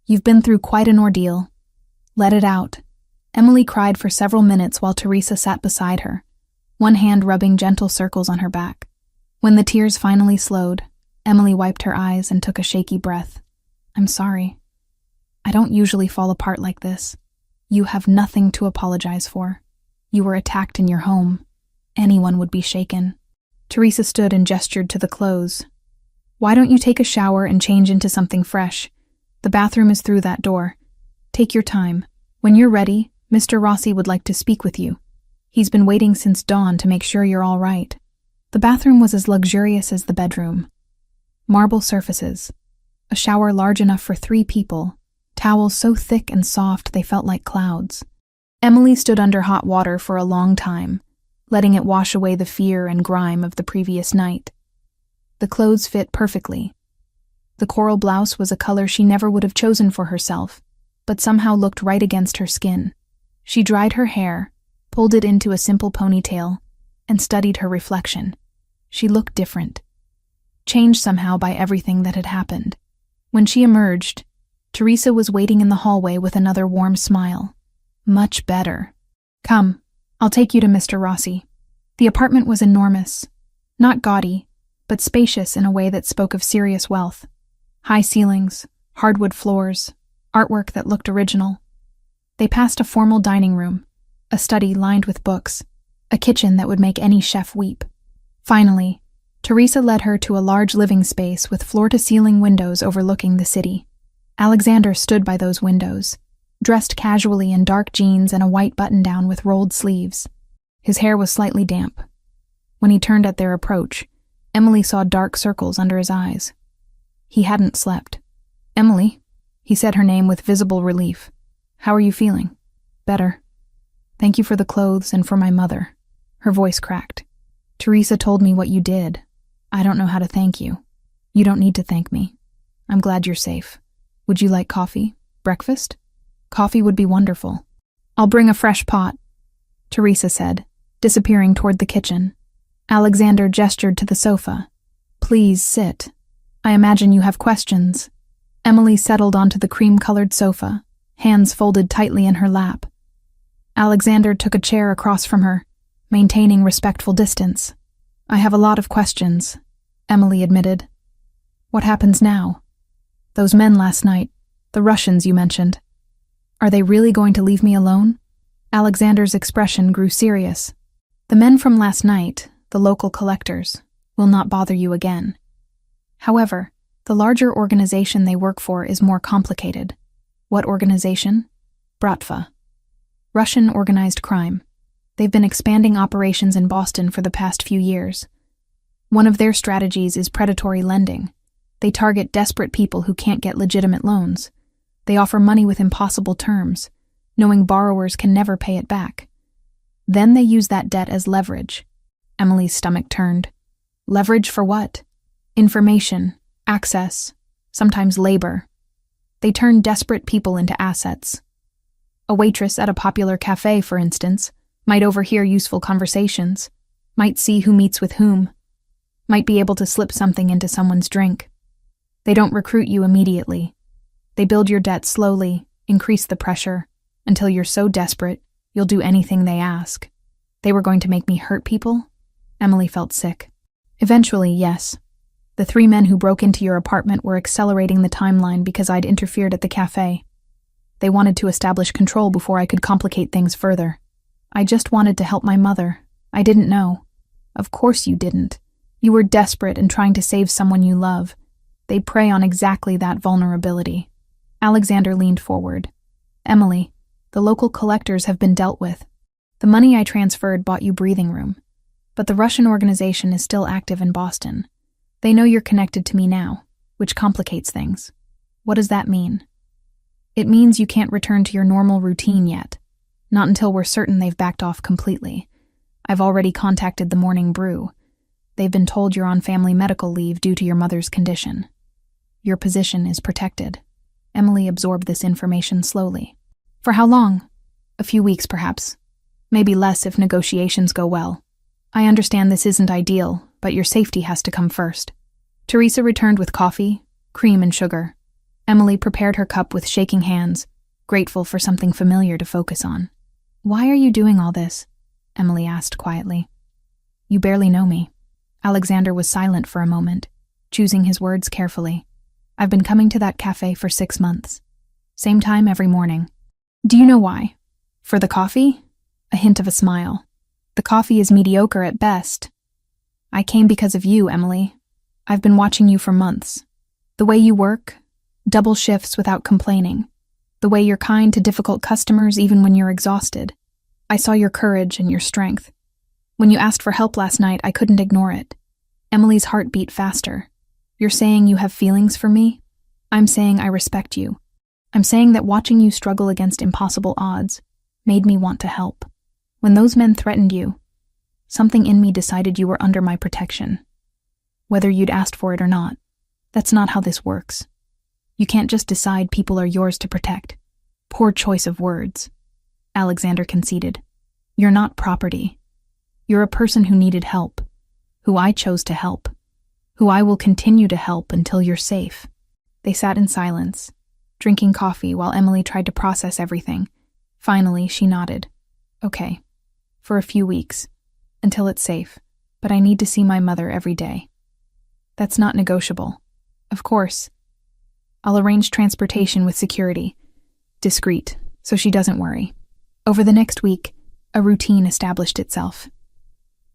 A: You've been through quite an ordeal. Let it out." Emily cried for several minutes while Teresa sat beside her, one hand rubbing gentle circles on her back. When the tears finally slowed, Emily wiped her eyes and took a shaky breath. "I'm sorry. I don't usually fall apart like this. You have nothing to apologize for. You were attacked in your home. Anyone would be shaken." Teresa stood and gestured to the clothes. "Why don't you take a shower and change into something fresh? The bathroom is through that door. Take your time. When you're ready, Mr. Rossi would like to speak with you. He's been waiting since dawn to make sure you're all right." The bathroom was as luxurious as the bedroom. Marble surfaces, a shower large enough for 3 people, towels so thick and soft they felt like clouds. Emily stood under hot water for a long time, letting it wash away the fear and grime of the previous night. The clothes fit perfectly. The coral blouse was a color she never would have chosen for herself, but somehow looked right against her skin. She dried her hair, pulled it into a simple ponytail, and studied her reflection. She looked different, changed somehow by everything that had happened. When she emerged, Teresa was waiting in the hallway with another warm smile. "Much better. Come, I'll take you to Mr. Rossi." The apartment was enormous, not gaudy, but spacious in a way that spoke of serious wealth. High ceilings, hardwood floors, artwork that looked original. They passed a formal dining room, a study lined with books, a kitchen that would make any chef weep. Finally, Teresa led her to a large living space with floor-to-ceiling windows overlooking the city. Alexander stood by those windows, dressed casually in dark jeans and a white button-down with rolled sleeves. His hair was slightly damp. When he turned at their approach, Emily saw dark circles under his eyes. He hadn't slept. "Emily," he said her name with visible relief. "How are you feeling?" "Better. Thank you for the clothes and for my mother." Her voice cracked. "Teresa told me what you did. I don't know how to thank you." "You don't need to thank me. I'm glad you're safe. Would you like coffee? Breakfast?" "Coffee would be wonderful." "I'll bring a fresh pot," Teresa said, disappearing toward the kitchen. Alexander gestured to the sofa. "Please sit. I imagine you have questions." Emily settled onto the cream-colored sofa, hands folded tightly in her lap. Alexander took a chair across from her, maintaining respectful distance. "I have a lot of questions," Emily admitted. "What happens now? Those men last night, the Russians you mentioned. Are they really going to leave me alone?" Alexander's expression grew serious. "The men from last night, the local collectors, will not bother you again. However, the larger organization they work for is more complicated." "What organization?" "Bratva. Russian organized crime. They've been expanding operations in Boston for the past few years. One of their strategies is predatory lending. They target desperate people who can't get legitimate loans. They offer money with impossible terms, knowing borrowers can never pay it back. Then they use that debt as leverage." Emily's stomach turned. "Leverage for what?" "Information, access, sometimes labor. They turn desperate people into assets. A waitress at a popular cafe, for instance, might overhear useful conversations, might see who meets with whom, might be able to slip something into someone's drink. They don't recruit you immediately. They build your debt slowly, increase the pressure, until you're so desperate, you'll do anything they ask." "They were going to make me hurt people?" Emily felt sick. "Eventually, yes. The 3 men who broke into your apartment were accelerating the timeline because I'd interfered at the cafe. They wanted to establish control before I could complicate things further. I just wanted to help my mother. I didn't know." "Of course you didn't. You were desperate and trying to save someone you love. They prey on exactly that vulnerability." Alexander leaned forward. "Emily, the local collectors have been dealt with. The money I transferred bought you breathing room. But the Russian organization is still active in Boston. They know you're connected to me now, which complicates things." "What does that mean?" "It means you can't return to your normal routine yet. Not until we're certain they've backed off completely. I've already contacted the Morning Brew. They've been told you're on family medical leave due to your mother's condition. Your position is protected." Emily absorbed this information slowly. "For how long?" "A few weeks, perhaps. Maybe less if negotiations go well. I understand this isn't ideal, but your safety has to come first." Teresa returned with coffee, cream, and sugar. Emily prepared her cup with shaking hands, grateful for something familiar to focus on. "Why are you doing all this?" Emily asked quietly. "You barely know me." Alexander was silent for a moment, choosing his words carefully. "I've been coming to that cafe for 6 months. Same time every morning." "Do you know why?" "For the coffee?" A hint of a smile. "The coffee is mediocre at best." "I came because of you, Emily. I've been watching you for months. The way you work, double shifts without complaining. The way you're kind to difficult customers even when you're exhausted. I saw your courage and your strength. When you asked for help last night, I couldn't ignore it." Emily's heart beat faster. "You're saying you have feelings for me? I'm saying I respect you. I'm saying that watching you struggle against impossible odds made me want to help. When those men threatened you, something in me decided you were under my protection. Whether you'd asked for it or not, that's not how this works. You can't just decide people are yours to protect." "Poor choice of words," Alexander conceded. "You're not property. You're a person who needed help, who I chose to help, who I will continue to help until you're safe." They sat in silence, drinking coffee while Emily tried to process everything. Finally, she nodded. "Okay, for a few weeks, until it's safe, but I need to see my mother every day." "That's not negotiable." "Of course. I'll arrange transportation with security. Discreet, so she doesn't worry." Over the next week, a routine established itself.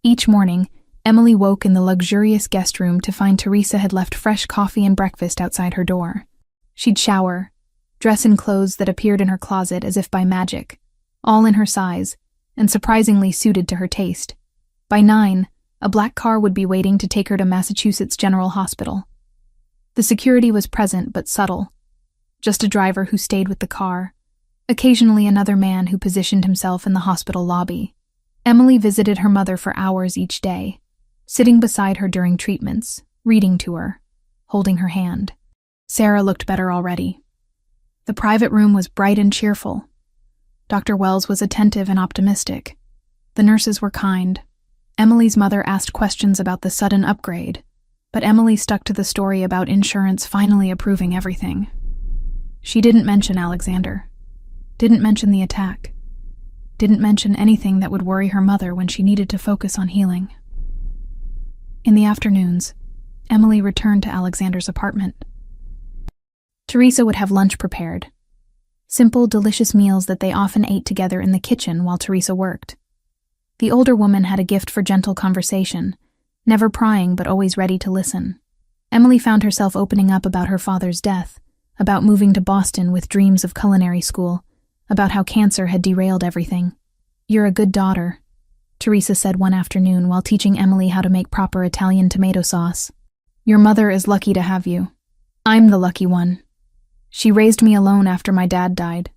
A: Each morning, Emily woke in the luxurious guest room to find Teresa had left fresh coffee and breakfast outside her door. She'd shower, dress and clothes that appeared in her closet as if by magic, all in her size, and surprisingly suited to her taste. By 9, a black car would be waiting to take her to Massachusetts General Hospital. The security was present but subtle. Just a driver who stayed with the car, occasionally another man who positioned himself in the hospital lobby. Emily visited her mother for hours each day, sitting beside her during treatments, reading to her, holding her hand. Sarah looked better already. The private room was bright and cheerful. Dr. Wells was attentive and optimistic. The nurses were kind. Emily's mother asked questions about the sudden upgrade, but Emily stuck to the story about insurance finally approving everything. She didn't mention Alexander, didn't mention the attack, didn't mention anything that would worry her mother when she needed to focus on healing. In the afternoons, Emily returned to Alexander's apartment. Teresa would have lunch prepared. Simple, delicious meals that they often ate together in the kitchen while Teresa worked. The older woman had a gift for gentle conversation, never prying but always ready to listen. Emily found herself opening up about her father's death, about moving to Boston with dreams of culinary school, about how cancer had derailed everything. "You're a good daughter," Teresa said one afternoon while teaching Emily how to make proper Italian tomato sauce. "Your mother is lucky to have you. I'm the lucky one. She raised me alone after my dad died,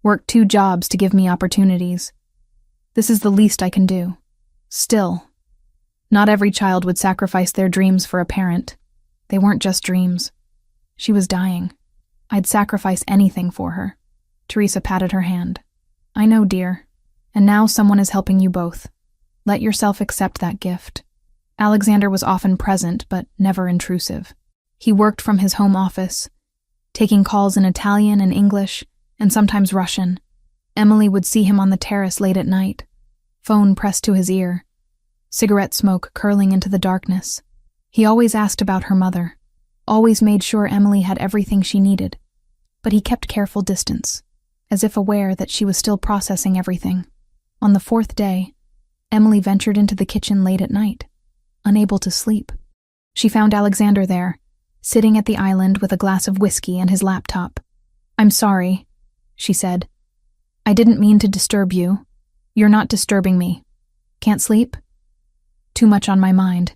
A: worked 2 jobs to give me opportunities. This is the least I can do. Still, not every child would sacrifice their dreams for a parent. They weren't just dreams. She was dying. I'd sacrifice anything for her." Teresa patted her hand. "I know, dear. And now someone is helping you both. Let yourself accept that gift." Alexander was often present, but never intrusive. He worked from his home office, taking calls in Italian and English, and sometimes Russian. Emily would see him on the terrace late at night, phone pressed to his ear, cigarette smoke curling into the darkness. He always asked about her mother, always made sure Emily had everything she needed, but he kept careful distance, as if aware that she was still processing everything. On the 4th day, Emily ventured into the kitchen late at night, unable to sleep. She found Alexander there, sitting at the island with a glass of whiskey and his laptop. "I'm sorry," she said. "I didn't mean to disturb you. You're not disturbing me. Can't sleep?" "Too much on my mind."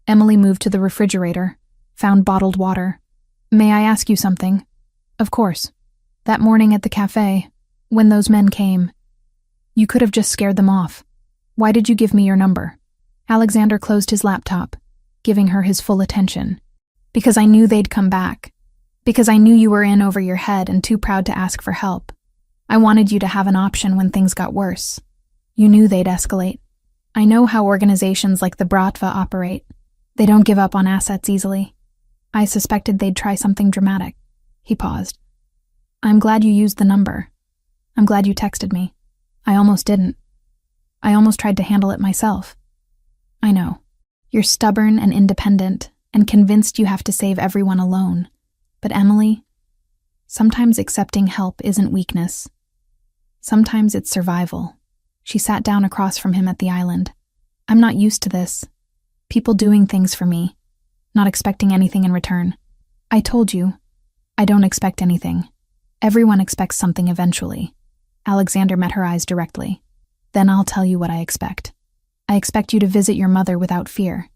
A: Emily moved to the refrigerator, found bottled water. "May I ask you something?" "Of course. That morning at the cafe, when those men came, you could have just scared them off. Why did you give me your number?" Alexander closed his laptop, giving her his full attention. "Because I knew they'd come back. Because I knew you were in over your head and too proud to ask for help. I wanted you to have an option when things got worse. You knew they'd escalate. I know how organizations like the Bratva operate. They don't give up on assets easily. I suspected they'd try something dramatic." He paused. "I'm glad you used the number. I'm glad you texted me. I almost didn't. I almost tried to handle it myself. I know. You're stubborn and independent and convinced you have to save everyone alone. But Emily, sometimes accepting help isn't weakness. Sometimes it's survival." She sat down across from him at the island. "I'm not used to this. People doing things for me, not expecting anything in return. I told you, I don't expect anything. Everyone expects something eventually." Alexander met her eyes directly. "Then I'll tell you what I expect. I expect you to visit your mother without fear.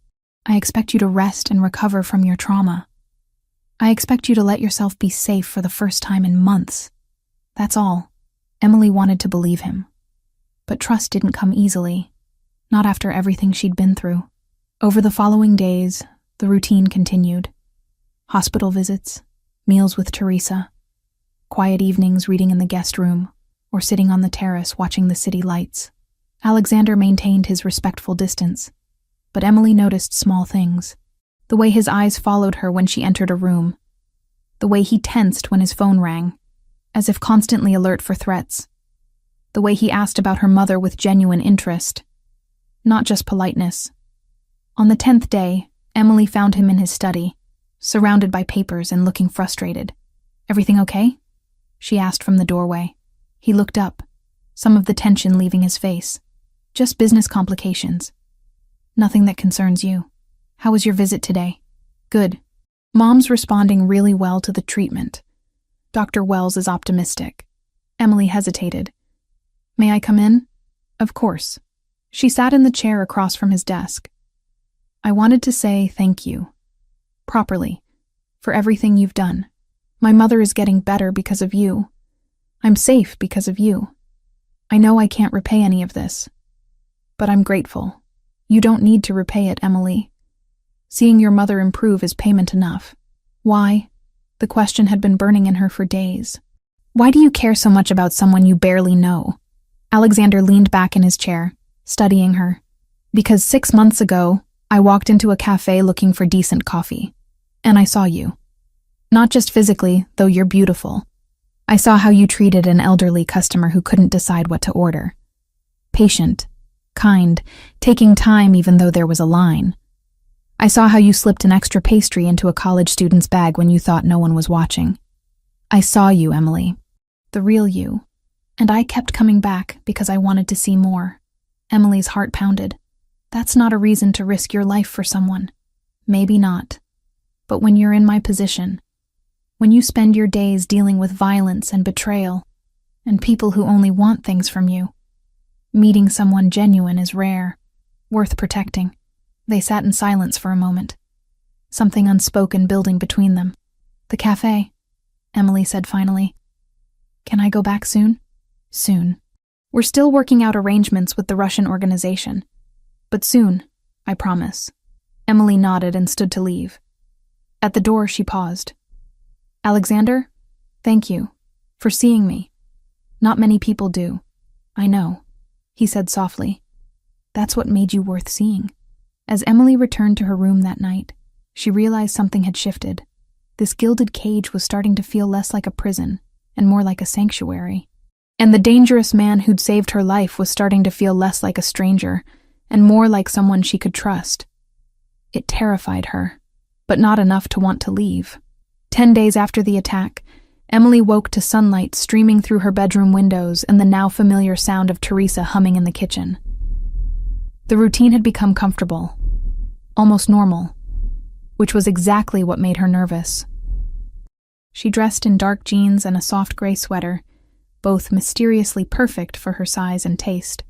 A: I expect you to rest and recover from your trauma. I expect you to let yourself be safe for the first time in months. That's all." Emily wanted to believe him. But trust didn't come easily, not after everything she'd been through. Over the following days, the routine continued. Hospital visits, meals with Teresa, quiet evenings reading in the guest room, or sitting on the terrace watching the city lights. Alexander maintained his respectful distance, but Emily noticed small things. The way his eyes followed her when she entered a room. The way he tensed when his phone rang, as if constantly alert for threats. The way he asked about her mother with genuine interest, not just politeness. On the 10th day, Emily found him in his study, surrounded by papers and looking frustrated. "Everything okay?" she asked from the doorway. He looked up, some of the tension leaving his face. "Just business complications. Nothing that concerns you. How was your visit today?" "Good. Mom's responding really well to the treatment. Dr. Wells is optimistic. Emily hesitated. May I come in? Of course. She sat in the chair across from his desk. I wanted to say thank you. Properly. For everything you've done. My mother is getting better because of you. I'm safe because of you. I know I can't repay any of this. But I'm grateful. You don't need to repay it, Emily. Seeing your mother improve is payment enough. Why? The question had been burning in her for days. Why do you care so much about someone you barely know? Alexander leaned back in his chair, studying her. Because 6 months ago, I walked into a cafe looking for decent coffee. And I saw you. Not just physically, though you're beautiful. I saw how you treated an elderly customer who couldn't decide what to order. Patient, kind, taking time even though there was a line. I saw how you slipped an extra pastry into a college student's bag when you thought no one was watching. I saw you, Emily. The real you. And I kept coming back because I wanted to see more. Emily's heart pounded. That's not a reason to risk your life for someone. Maybe not. But when you're in my position, when you spend your days dealing with violence and betrayal, and people who only want things from you, meeting someone genuine is rare, worth protecting. They sat in silence for a moment, something unspoken building between them. The cafe, Emily said finally. Can I go back soon? Soon. We're still working out arrangements with the Russian organization. But soon, I promise. Emily nodded and stood to leave. At the door, she paused. Alexander, thank you for seeing me. Not many people do. I know, he said softly. That's what made you worth seeing. As Emily returned to her room that night, she realized something had shifted. This gilded cage was starting to feel less like a prison and more like a sanctuary. And the dangerous man who'd saved her life was starting to feel less like a stranger and more like someone she could trust. It terrified her, but not enough to want to leave. 10 days after the attack, Emily woke to sunlight streaming through her bedroom windows and the now familiar sound of Teresa humming in the kitchen. The routine had become comfortable, almost normal, which was exactly what made her nervous. She dressed in dark jeans and a soft gray sweater, both mysteriously perfect for her size and taste,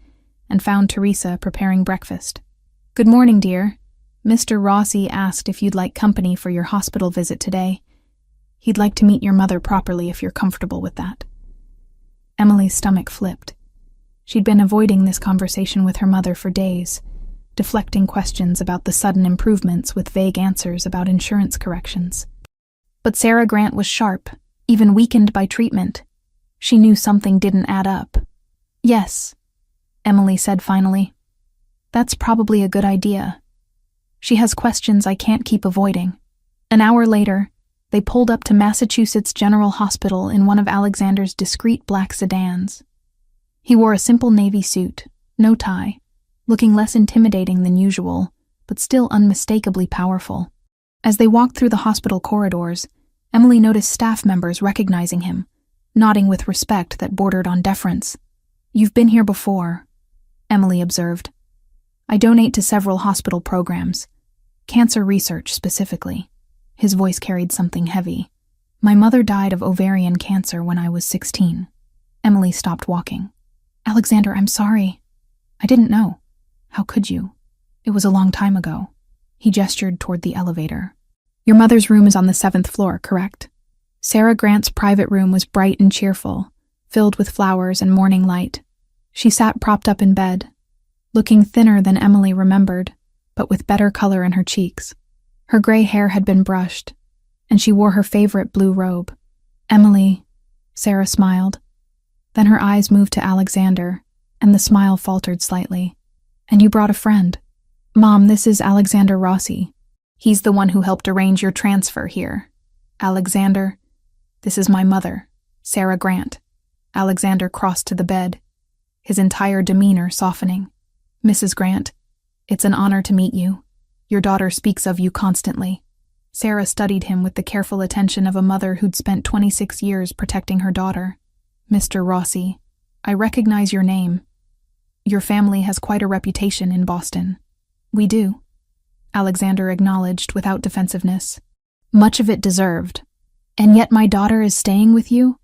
A: and found Teresa preparing breakfast. Good morning, dear. Mr. Rossi asked if you'd like company for your hospital visit today. He'd like to meet your mother properly if you're comfortable with that. Emily's stomach flipped. She'd been avoiding this conversation with her mother for days, deflecting questions about the sudden improvements with vague answers about insurance corrections. But Sarah Grant was sharp, even weakened by treatment. She knew something didn't add up. Yes, Emily said finally. That's probably a good idea. She has questions I can't keep avoiding. An hour later, they pulled up to Massachusetts General Hospital in one of Alexander's discreet black sedans. He wore a simple navy suit, no tie, looking less intimidating than usual, but still unmistakably powerful. As they walked through the hospital corridors, Emily noticed staff members recognizing him, nodding with respect that bordered on deference. You've been here before, Emily observed. I donate to several hospital programs, cancer research specifically. His voice carried something heavy. My mother died of ovarian cancer when I was 16. Emily stopped walking. Alexander, I'm sorry. I didn't know. How could you? It was a long time ago. He gestured toward the elevator. Your mother's room is on the 7th floor, correct? Sarah Grant's private room was bright and cheerful, filled with flowers and morning light. She sat propped up in bed, looking thinner than Emily remembered, but with better color in her cheeks. Her gray hair had been brushed, and she wore her favorite blue robe. Emily, Sarah smiled. Then her eyes moved to Alexander, and the smile faltered slightly. And you brought a friend. Mom, this is Alexander Rossi. He's the one who helped arrange your transfer here. Alexander, this is my mother, Sarah Grant. Alexander crossed to the bed, his entire demeanor softening. Mrs. Grant, it's an honor to meet you. Your daughter speaks of you constantly. Sarah studied him with the careful attention of a mother who'd spent 26 years protecting her daughter. Mr. Rossi, I recognize your name. Your family has quite a reputation in Boston. We do, Alexander acknowledged without defensiveness. Much of it deserved. And yet my daughter is staying with you?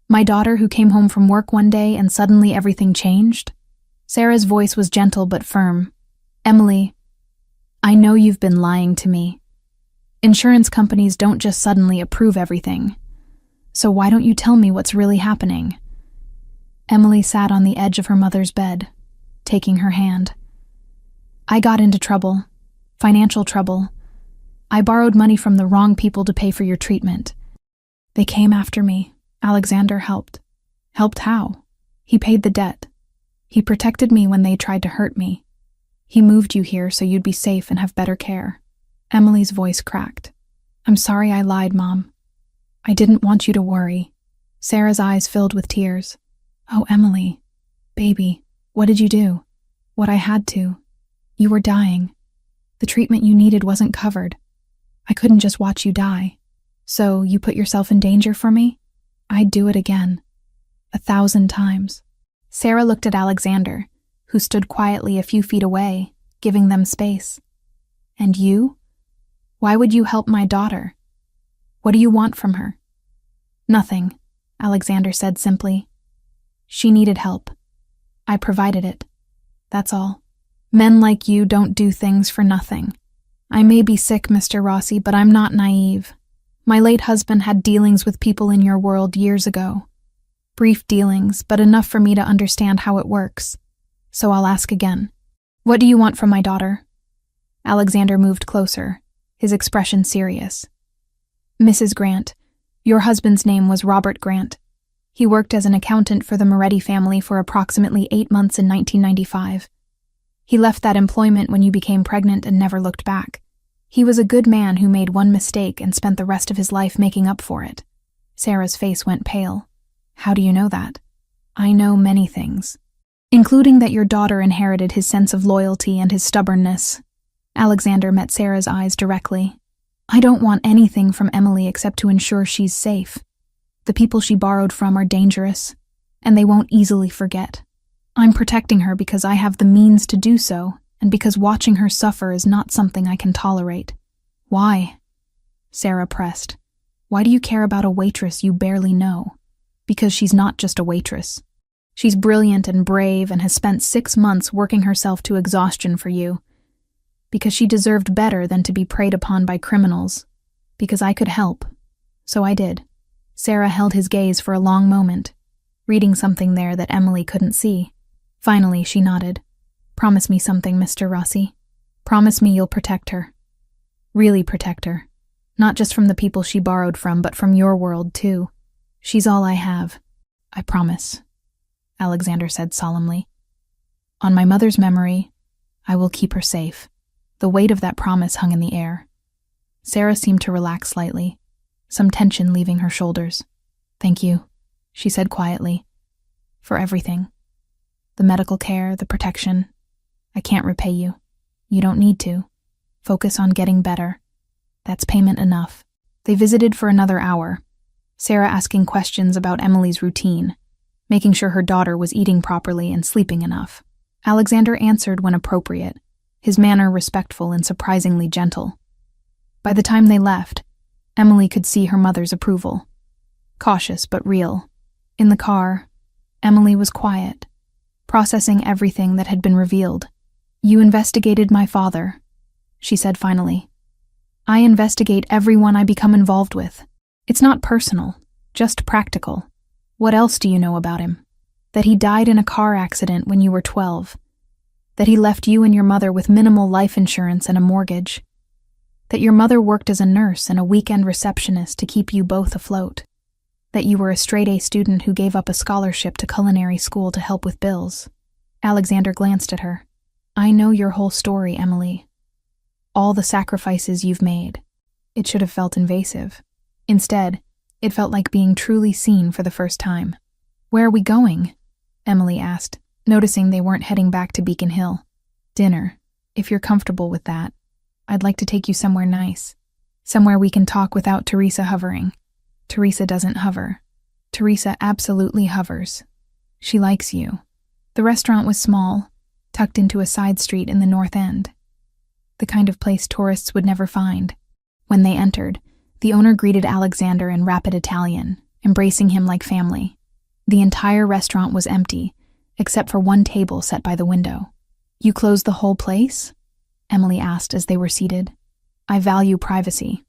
A: My daughter who came home from work one day and suddenly everything changed? Sarah's voice was gentle but firm. Emily, I know you've been lying to me. Insurance companies don't just suddenly approve everything. So why don't you tell me what's really happening? Emily sat on the edge of her mother's bed, taking her hand. I got into trouble. Financial trouble. I borrowed money from the wrong people to pay for your treatment. They came after me. Alexander helped. Helped how? He paid the debt. He protected me when they tried to hurt me. He moved you here so you'd be safe and have better care. Emily's voice cracked. I'm sorry I lied, Mom. I didn't want you to worry. Sarah's eyes filled with tears. Oh, Emily. Baby, what did you do? What I had to. You were dying. The treatment you needed wasn't covered. I couldn't just watch you die. So you put yourself in danger for me? I'd do it again. 1,000 times. Sarah looked at Alexander, who stood quietly a few feet away, giving them space. And you? Why would you help my daughter? What do you want from her? Nothing, Alexander said simply. She needed help. I provided it. That's all. Men like you don't do things for nothing. I may be sick, Mr. Rossi, but I'm not naive. My late husband had dealings with people in your world years ago. Brief dealings, but enough for me to understand how it works. So I'll ask again. What do you want from my daughter? Alexander moved closer, his expression serious. Mrs. Grant, your husband's name was Robert Grant. He worked as an accountant for the Moretti family for approximately 8 months in 1995. He left that employment when you became pregnant and never looked back. He was a good man who made one mistake and spent the rest of his life making up for it. Sarah's face went pale. How do you know that? I know many things, including that your daughter inherited his sense of loyalty and his stubbornness. Alexander met Sarah's eyes directly. I don't want anything from Emily except to ensure she's safe. The people she borrowed from are dangerous, and they won't easily forget. I'm protecting her because I have the means to do so, and because watching her suffer is not something I can tolerate. Why? Sarah pressed. Why do you care about a waitress you barely know? Because she's not just a waitress. She's brilliant and brave and has spent 6 months working herself to exhaustion for you. Because she deserved better than to be preyed upon by criminals. Because I could help. So I did. Sarah held his gaze for a long moment, reading something there that Emily couldn't see. Finally, she nodded. Promise me something, Mr. Rossi. Promise me you'll protect her. Really protect her. Not just from the people she borrowed from, but from your world, too. She's all I have. I promise, Alexander said solemnly. On my mother's memory, I will keep her safe. The weight of that promise hung in the air. Sarah seemed to relax slightly, some tension leaving her shoulders. Thank you, she said quietly. For everything. The medical care, the protection. I can't repay you. You don't need to. Focus on getting better. That's payment enough. They visited for another hour, Sarah asking questions about Emily's routine, making sure her daughter was eating properly and sleeping enough. Alexander answered when appropriate, his manner respectful and surprisingly gentle. By the time they left, Emily could see her mother's approval. Cautious but real. In the car, Emily was quiet, processing everything that had been revealed. You investigated my father, she said finally. I investigate everyone I become involved with. It's not personal, just practical. What else do you know about him? That he died in a car accident when you were 12. That he left you and your mother with minimal life insurance and a mortgage. That your mother worked as a nurse and a weekend receptionist to keep you both afloat. That you were a straight-A student who gave up a scholarship to culinary school to help with bills. Alexander glanced at her. I know your whole story, Emily. All the sacrifices you've made. It should have felt invasive. Instead, it felt like being truly seen for the first time. Where are we going? Emily asked, noticing they weren't heading back to Beacon Hill. Dinner, if you're comfortable with that. I'd like to take you somewhere nice. Somewhere we can talk without Teresa hovering. Teresa doesn't hover. Teresa absolutely hovers. She likes you. The restaurant was small, tucked into a side street in the North End. The kind of place tourists would never find. When they entered, The owner greeted Alexander in rapid Italian, embracing him like family. The entire restaurant was empty, except for one table set by the window. "You closed the whole place?" Emily asked as they were seated. "I value privacy,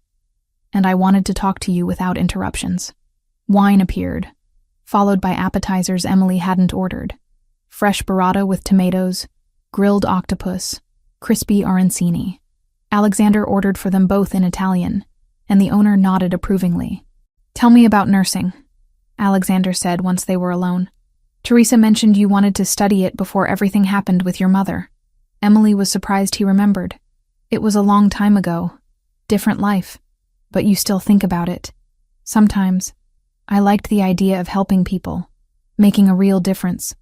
A: and I wanted to talk to you without interruptions." Wine appeared, followed by appetizers Emily hadn't ordered. Fresh burrata with tomatoes, grilled octopus, crispy arancini. Alexander ordered for them both in Italian, and the owner nodded approvingly. "Tell me about nursing," Alexander said once they were alone. "Teresa mentioned you wanted to study it before everything happened with your mother." Emily was surprised he remembered. "It was a long time ago. Different life. But you still think about it. Sometimes. I liked the idea of helping people, making a real difference.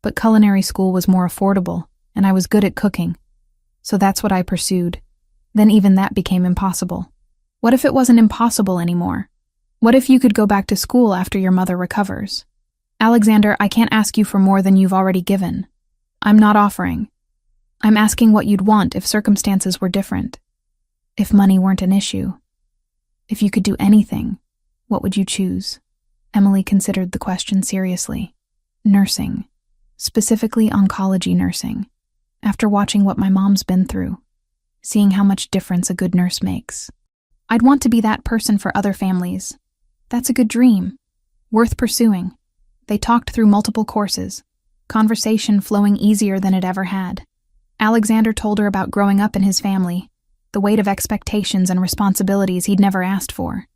A: But culinary school was more affordable, and I was good at cooking. So that's what I pursued. Then even that became impossible. What if it wasn't impossible anymore? What if you could go back to school after your mother recovers? Alexander, I can't ask you for more than you've already given. I'm not offering. I'm asking what you'd want if circumstances were different. If money weren't an issue. If you could do anything, what would you choose?" Emily considered the question seriously. "Nursing. Specifically oncology nursing. After watching what my mom's been through, seeing how much difference a good nurse makes. I'd want to be that person for other families. That's a good dream. Worth pursuing." They talked through multiple courses, conversation flowing easier than it ever had. Alexander told her about growing up in his family, the weight of expectations and responsibilities he'd never asked for.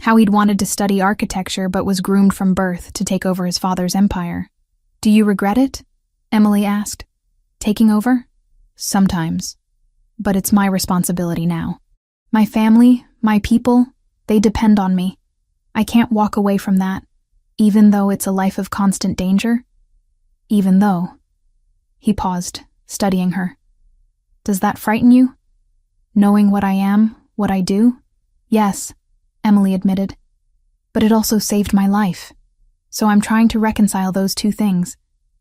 A: How he'd wanted to study architecture but was groomed from birth to take over his father's empire. "Do you regret it?" Emily asked. "Taking over?" "Sometimes. But it's my responsibility now. My family, my people, they depend on me. I can't walk away from that, even though it's a life of constant danger. Even though." He paused, studying her. "Does that frighten you? Knowing what I am, what I do?" "Yes," Emily admitted. "But it also saved my life. So I'm trying to reconcile those two things."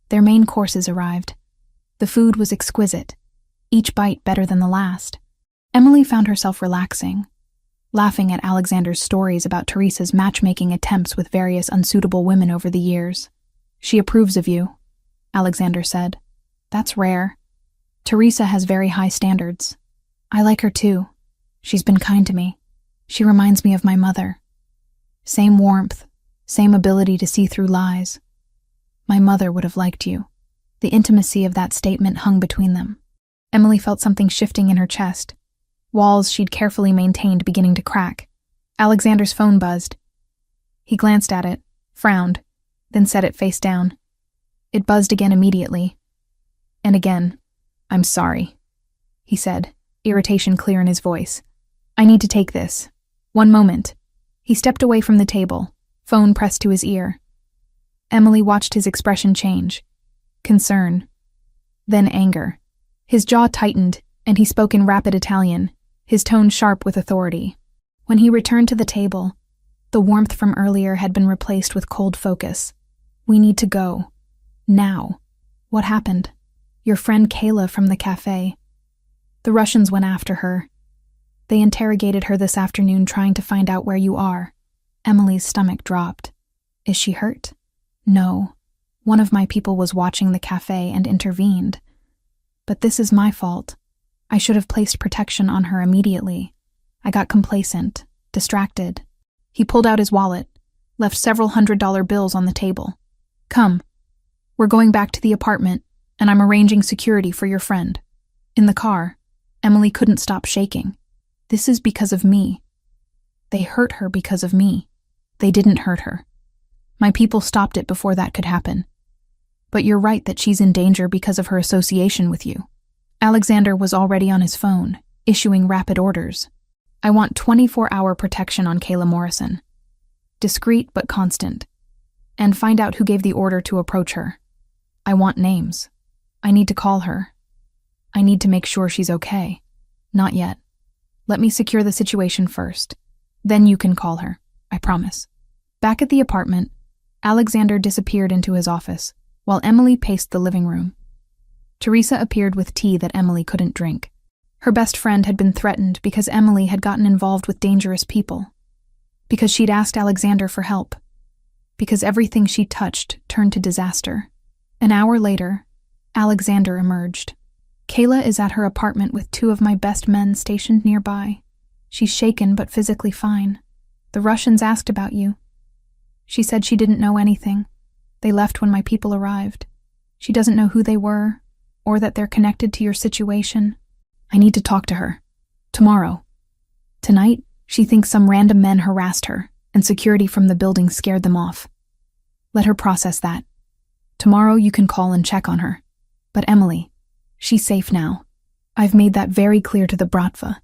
A: Their main courses arrived. The food was exquisite, each bite better than the last. Emily found herself relaxing, laughing at Alexander's stories about Teresa's matchmaking attempts with various unsuitable women over the years. "She approves of you," Alexander said. "That's rare. Teresa has very high standards. I like her too. She's been kind to me. She reminds me of my mother. Same warmth, same ability to see through lies. My mother would have liked you." The intimacy of that statement hung between them. Emily felt something shifting in her chest, walls she'd carefully maintained beginning to crack. Alexander's phone buzzed. He glanced at it, frowned, then set it face down. It buzzed again immediately. And again. "I'm sorry," he said, irritation clear in his voice. "I need to take this. One moment." He stepped away from the table, phone pressed to his ear. Emily watched his expression change. Concern. Then anger. His jaw tightened, and he spoke in rapid Italian, his tone sharp with authority. When he returned to the table, the warmth from earlier had been replaced with cold focus. "We need to go. Now." "What happened?" "Your friend Kayla from the cafe. The Russians went after her. They interrogated her this afternoon trying to find out where you are." Emily's stomach dropped. "Is she hurt?" "No. One of my people was watching the cafe and intervened. But this is my fault. I should have placed protection on her immediately. I got complacent, distracted." He pulled out his wallet, left several $100 bills on the table. "Come. We're going back to the apartment, and I'm arranging security for your friend." In the car, Emily couldn't stop shaking. "This is because of me. They hurt her because of me. They didn't hurt her. My people stopped it before that could happen. But you're right that she's in danger because of her association with you." Alexander was already on his phone, issuing rapid orders. "I want 24-hour protection on Kayla Morrison. Discreet but constant. And find out who gave the order to approach her. I want names. I need to call her. I need to make sure she's okay. Not yet. Let me secure the situation first. Then you can call her. I promise." Back at the apartment, Alexander disappeared into his office, while Emily paced the living room. Teresa appeared with tea that Emily couldn't drink. Her best friend had been threatened because Emily had gotten involved with dangerous people, because she'd asked Alexander for help, because everything she touched turned to disaster. An hour later, Alexander emerged. Kayla is at her apartment with 2 of my best men stationed nearby. She's shaken but physically fine. The Russians asked about you. She said she didn't know anything. They left when my people arrived. She doesn't know who they were, or that they're connected to your situation. I need to talk to her. Tomorrow. Tonight, she thinks some random men harassed her, and security from the building scared them off. Let her process that. Tomorrow you can call and check on her. But Emily, she's safe now. I've made that very clear to the Bratva.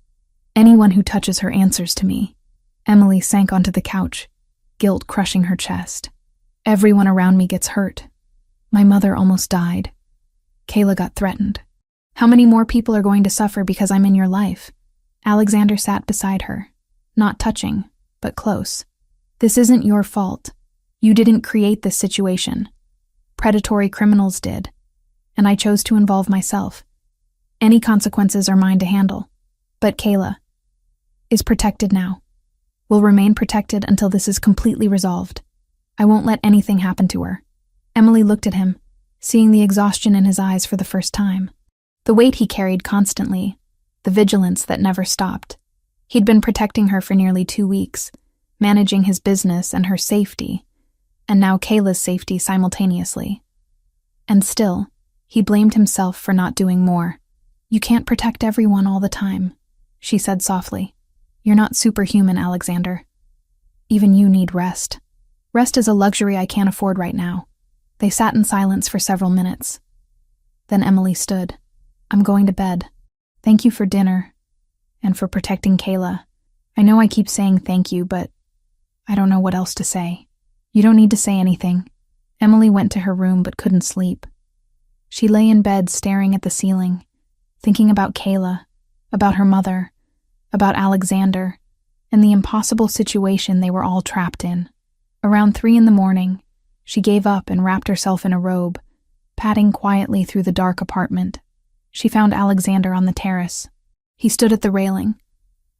A: Anyone who touches her answers to me. Emily sank onto the couch, guilt crushing her chest. Everyone around me gets hurt. My mother almost died. Kayla got threatened. How many more people are going to suffer because I'm in your life? Alexander sat beside her, not touching, but close. This isn't your fault. You didn't create this situation. Predatory criminals did, and I chose to involve myself. Any consequences are mine to handle. But Kayla is protected now. Will remain protected until this is completely resolved. I won't let anything happen to her. Emily looked at him, seeing the exhaustion in his eyes for the first time. The weight he carried constantly, the vigilance that never stopped. He'd been protecting her for nearly 2 weeks, managing his business and her safety, and now Kayla's safety simultaneously. And still, he blamed himself for not doing more. You can't protect everyone all the time, she said softly. You're not superhuman, Alexander. Even you need rest. Rest is a luxury I can't afford right now. They sat in silence for several minutes. Then Emily stood. I'm going to bed. Thank you for dinner, and for protecting Kayla. I know I keep saying thank you, but I don't know what else to say. You don't need to say anything. Emily went to her room but couldn't sleep. She lay in bed staring at the ceiling, thinking about Kayla, about her mother, about Alexander, and the impossible situation they were all trapped in. Around 3 a.m, she gave up and wrapped herself in a robe, padding quietly through the dark apartment. She found Alexander on the terrace. He stood at the railing,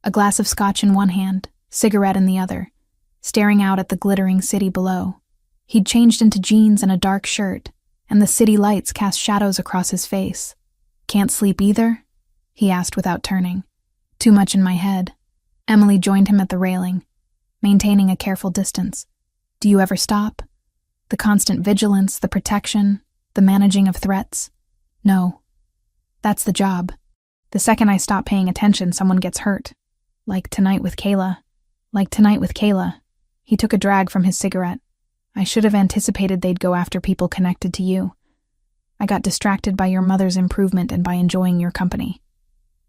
A: a glass of scotch in one hand, cigarette in the other, staring out at the glittering city below. He'd changed into jeans and a dark shirt, and the city lights cast shadows across his face. Can't sleep either? He asked without turning. Too much in my head. Emily joined him at the railing, maintaining a careful distance. Do you ever stop? The constant vigilance, the protection, the managing of threats? No. That's the job. The second I stop paying attention, someone gets hurt. Like tonight with Kayla. He took a drag from his cigarette. I should have anticipated they'd go after people connected to you. I got distracted by your mother's improvement and by enjoying your company.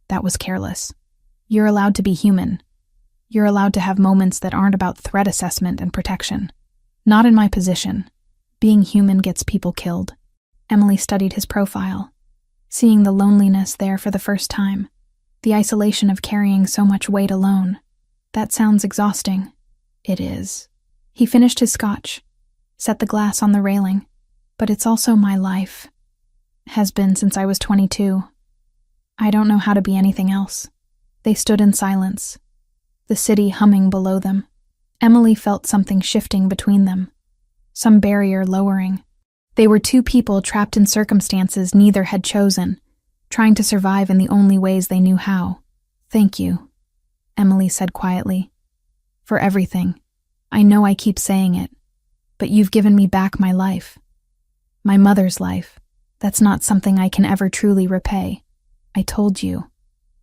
A: That was careless. You're allowed to be human. You're allowed to have moments that aren't about threat assessment and protection. Not in my position. Being human gets people killed. Emily studied his profile, seeing the loneliness there for the first time, the isolation of carrying so much weight alone. That sounds exhausting. It is. He finished his scotch, set the glass on the railing. But it's also my life. Has been since I was 22. I don't know how to be anything else. They stood in silence, the city humming below them. Emily felt something shifting between them, some barrier lowering. They were 2 people trapped in circumstances neither had chosen, trying to survive in the only ways they knew how. Thank you, Emily said quietly. For everything. I know I keep saying it, but you've given me back my life. My mother's life. That's not something I can ever truly repay. I told you.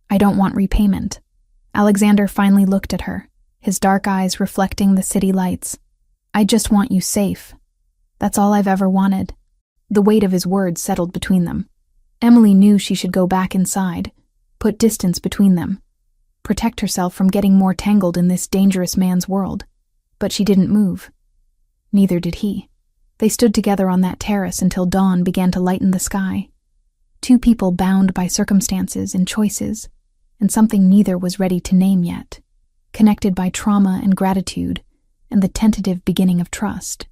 A: I don't want repayment. Alexander finally looked at her, his dark eyes reflecting the city lights. I just want you safe. That's all I've ever wanted. The weight of his words settled between them. Emily knew she should go back inside, put distance between them, protect herself from getting more tangled in this dangerous man's world. But she didn't move. Neither did he. They stood together on that terrace until dawn began to lighten the sky. 2 people bound by circumstances and choices, and something neither was ready to name yet, connected by trauma and gratitude, and the tentative beginning of trust.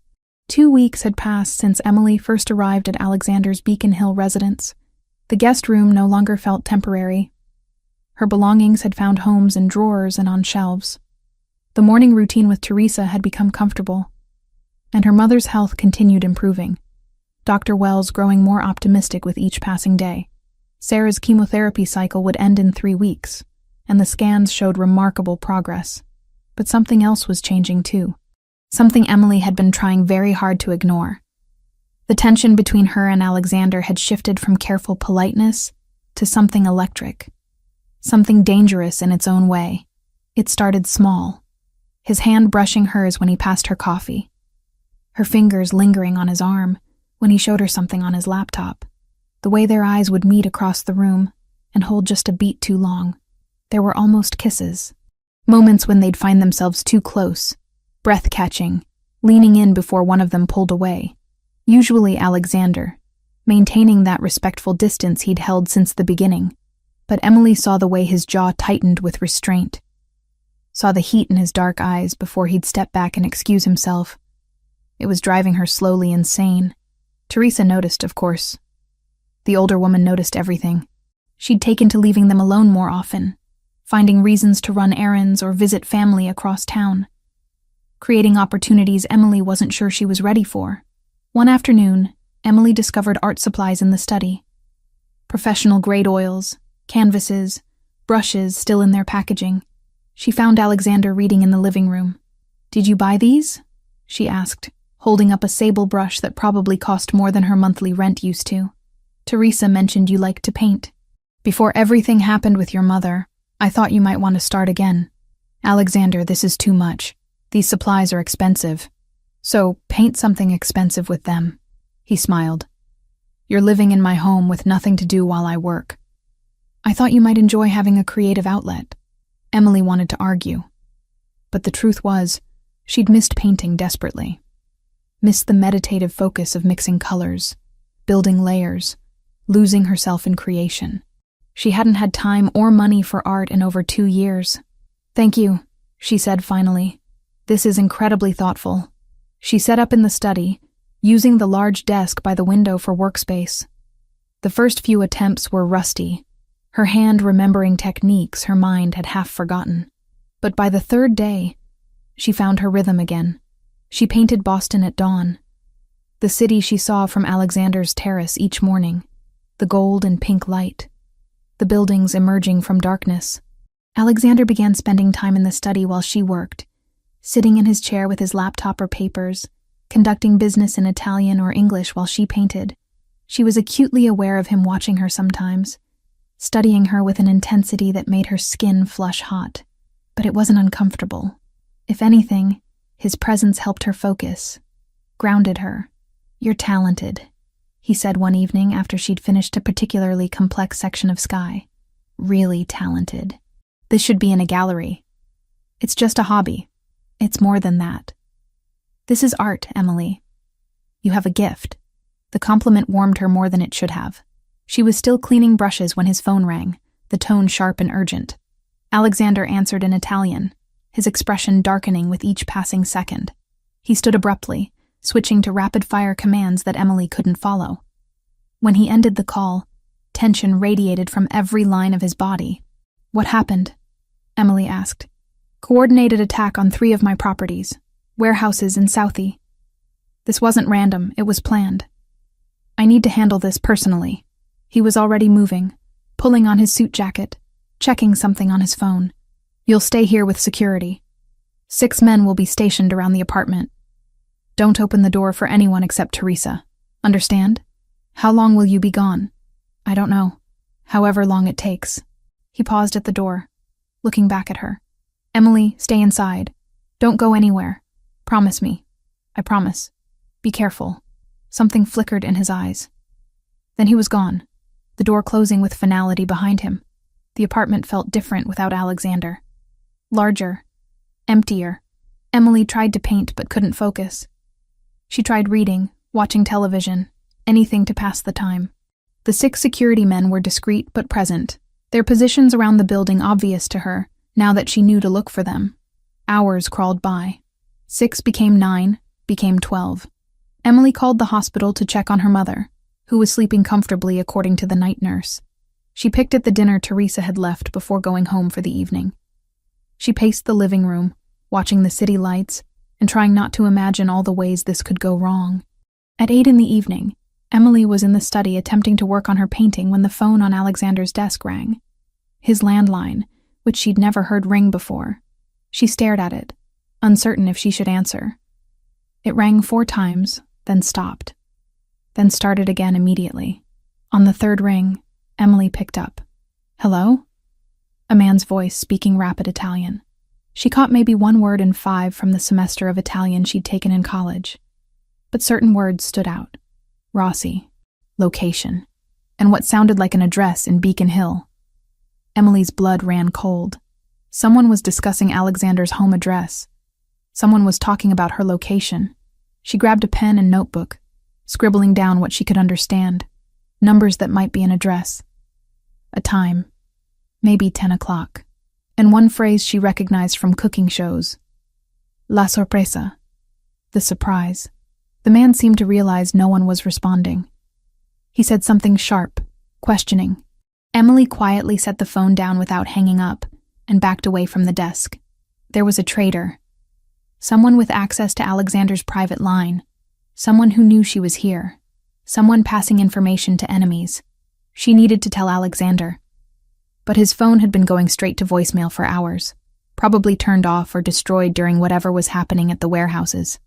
A: 2 weeks had passed since Emily first arrived at Alexander's Beacon Hill residence. The guest room no longer felt temporary. Her belongings had found homes in drawers and on shelves. The morning routine with Teresa had become comfortable, and her mother's health continued improving, Dr. Wells growing more optimistic with each passing day. Sarah's chemotherapy cycle would end in 3 weeks, and the scans showed remarkable progress. But something else was changing too. Something Emily had been trying very hard to ignore. The tension between her and Alexander had shifted from careful politeness to something electric, something dangerous in its own way. It started small, his hand brushing hers when he passed her coffee, her fingers lingering on his arm when he showed her something on his laptop, the way their eyes would meet across the room and hold just a beat too long. There were almost kisses, moments when they'd find themselves too close, breath-catching, leaning in before one of them pulled away. Usually Alexander, maintaining that respectful distance he'd held since the beginning. But Emily saw the way his jaw tightened with restraint, saw the heat in his dark eyes before he'd step back and excuse himself. It was driving her slowly insane. Teresa noticed, of course. The older woman noticed everything. She'd taken to leaving them alone more often, finding reasons to run errands or visit family across town, creating opportunities Emily wasn't sure she was ready for. One afternoon, Emily discovered art supplies in the study. Professional grade oils, canvases, brushes still in their packaging. She found Alexander reading in the living room. "Did you buy these?" she asked, holding up a sable brush that probably cost more than her monthly rent used to. "Teresa mentioned you liked to paint. Before everything happened with your mother, I thought you might want to start again. Alexander, this is too much. These supplies are expensive. So paint something expensive with them." He smiled. "You're living in my home with nothing to do while I work. I thought you might enjoy having a creative outlet." Emily wanted to argue, but the truth was, she'd missed painting desperately. Missed the meditative focus of mixing colors, building layers, losing herself in creation. She hadn't had time or money for art in over 2 years. "Thank you," she said finally. "This is incredibly thoughtful." She set up in the study, using the large desk by the window for workspace. The first few attempts were rusty, her hand remembering techniques her mind had half forgotten. But by the 3rd day, she found her rhythm again. She painted Boston at dawn, the city she saw from Alexander's terrace each morning, the gold and pink light, the buildings emerging from darkness. Alexander began spending time in the study while she worked, sitting in his chair with his laptop or papers, conducting business in Italian or English while she painted. She was acutely aware of him watching her sometimes, studying her with an intensity that made her skin flush hot. But it wasn't uncomfortable. If anything, his presence helped her focus, grounded her. "You're talented," he said one evening after she'd finished a particularly complex section of sky. "Really talented. This should be in a gallery. It's just a hobby. It's more than that. This is art, Emily. You have a gift." The compliment warmed her more than it should have. She was still cleaning brushes when his phone rang, the tone sharp and urgent. Alexander answered in Italian, his expression darkening with each passing second. He stood abruptly, switching to rapid-fire commands that Emily couldn't follow. When he ended the call, tension radiated from every line of his body. "What happened?" Emily asked. "Coordinated attack on 3 of my properties, warehouses in Southie. This wasn't random, it was planned. I need to handle this personally." He was already moving, pulling on his suit jacket, checking something on his phone. "You'll stay here with security. 6 men will be stationed around the apartment. Don't open the door for anyone except Teresa. Understand? How long will you be gone?" "I don't know. However long it takes." He paused at the door, looking back at her. "Emily, stay inside. Don't go anywhere. Promise me." "I promise. Be careful." Something flickered in his eyes. Then he was gone, the door closing with finality behind him. The apartment felt different without Alexander. Larger, emptier. Emily tried to paint but couldn't focus. She tried reading, watching television, anything to pass the time. The 6 security men were discreet but present, their positions around the building obvious to her, now that she knew to look for them. Hours crawled by. 6 became 9, became 12. Emily called the hospital to check on her mother, who was sleeping comfortably according to the night nurse. She picked at the dinner Teresa had left before going home for the evening. She paced the living room, watching the city lights and trying not to imagine all the ways this could go wrong. At 8 in the evening, Emily was in the study attempting to work on her painting when the phone on Alexander's desk rang. His landline, which she'd never heard ring before. She stared at it, uncertain if she should answer. It rang 4 times, then stopped, then started again immediately. On the 3rd ring, Emily picked up. "Hello?" A man's voice speaking rapid Italian. She caught maybe 1 word in 5 from the semester of Italian she'd taken in college. But certain words stood out. Rossi, location, and what sounded like an address in Beacon Hill. Emily's blood ran cold. Someone was discussing Alexander's home address. Someone was talking about her location. She grabbed a pen and notebook, scribbling down what she could understand, numbers that might be an address. A time, maybe 10 o'clock, and one phrase she recognized from cooking shows. La sorpresa, the surprise. The man seemed to realize no one was responding. He said something sharp, questioning. Emily quietly set the phone down without hanging up and backed away from the desk. There was a traitor. Someone with access to Alexander's private line. Someone who knew she was here. Someone passing information to enemies. She needed to tell Alexander. But his phone had been going straight to voicemail for hours, probably turned off or destroyed during whatever was happening at the warehouses.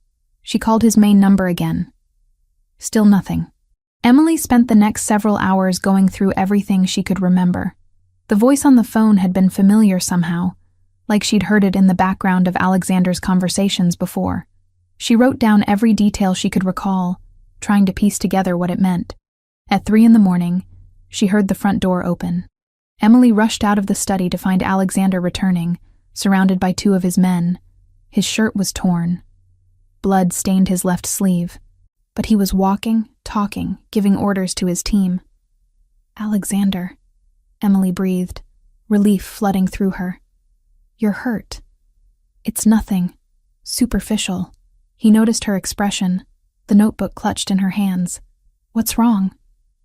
A: She called his main number again. Still nothing. Emily spent the next several hours going through everything she could remember. The voice on the phone had been familiar somehow, like she'd heard it in the background of Alexander's conversations before. She wrote down every detail she could recall, trying to piece together what it meant. At 3 in the morning, she heard the front door open. Emily rushed out of the study to find Alexander returning, surrounded by 2 of his men. His shirt was torn. Blood stained his left sleeve, but he was walking, talking, giving orders to his team. "Alexander," Emily breathed, relief flooding through her. "You're hurt." "It's nothing. Superficial." He noticed her expression, the notebook clutched in her hands. "What's wrong?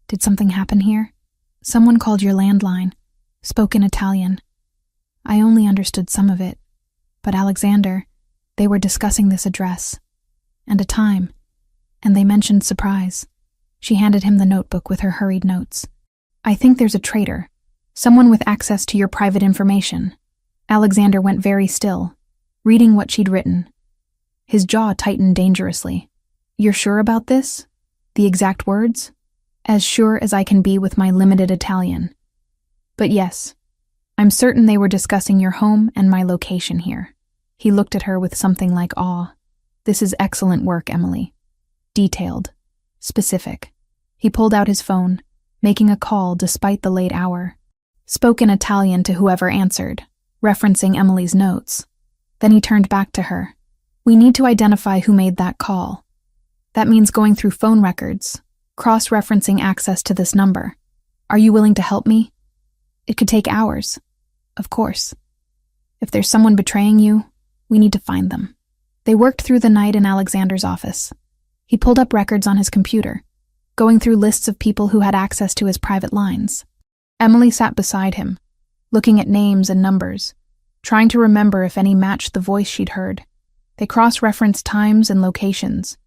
A: Did something happen here?" "Someone called your landline, spoke in Italian. I only understood some of it, but Alexander, they were discussing this address. And a time, and they mentioned surprise." She handed him the notebook with her hurried notes. "I think there's a traitor, someone with access to your private information." Alexander went very still, reading what she'd written. His jaw tightened dangerously. "You're sure about this? The exact words?" "As sure as I can be with my limited Italian. But yes, I'm certain they were discussing your home and my location here." He looked at her with something like awe. "This is excellent work, Emily. Detailed. Specific." He pulled out his phone, making a call despite the late hour. Spoke in Italian to whoever answered, referencing Emily's notes. Then he turned back to her. "We need to identify who made that call. That means going through phone records, cross-referencing access to this number. Are you willing to help me? It could take hours. Of course. If there's someone betraying you, we need to find them." They worked through the night in Alexander's office. He pulled up records on his computer, going through lists of people who had access to his private lines. Emily sat beside him, looking at names and numbers, trying to remember if any matched the voice she'd heard. They cross-referenced times and locations,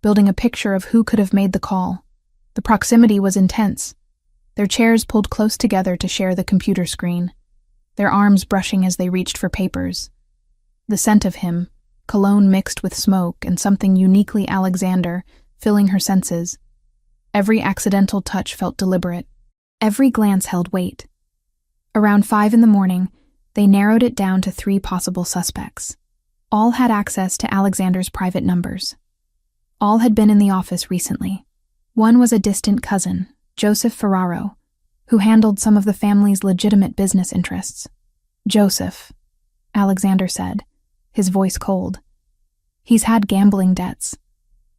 A: building a picture of who could have made the call. The proximity was intense. Their chairs pulled close together to share the computer screen, their arms brushing as they reached for papers. The scent of him, cologne mixed with smoke and something uniquely Alexander, filling her senses. Every accidental touch felt deliberate. Every glance held weight. Around 5 in the morning, they narrowed it down to 3 possible suspects. All had access to Alexander's private numbers. All had been in the office recently. One was a distant cousin, Joseph Ferraro, who handled some of the family's legitimate business interests. "Joseph," Alexander said, his voice cold. "He's had gambling debts.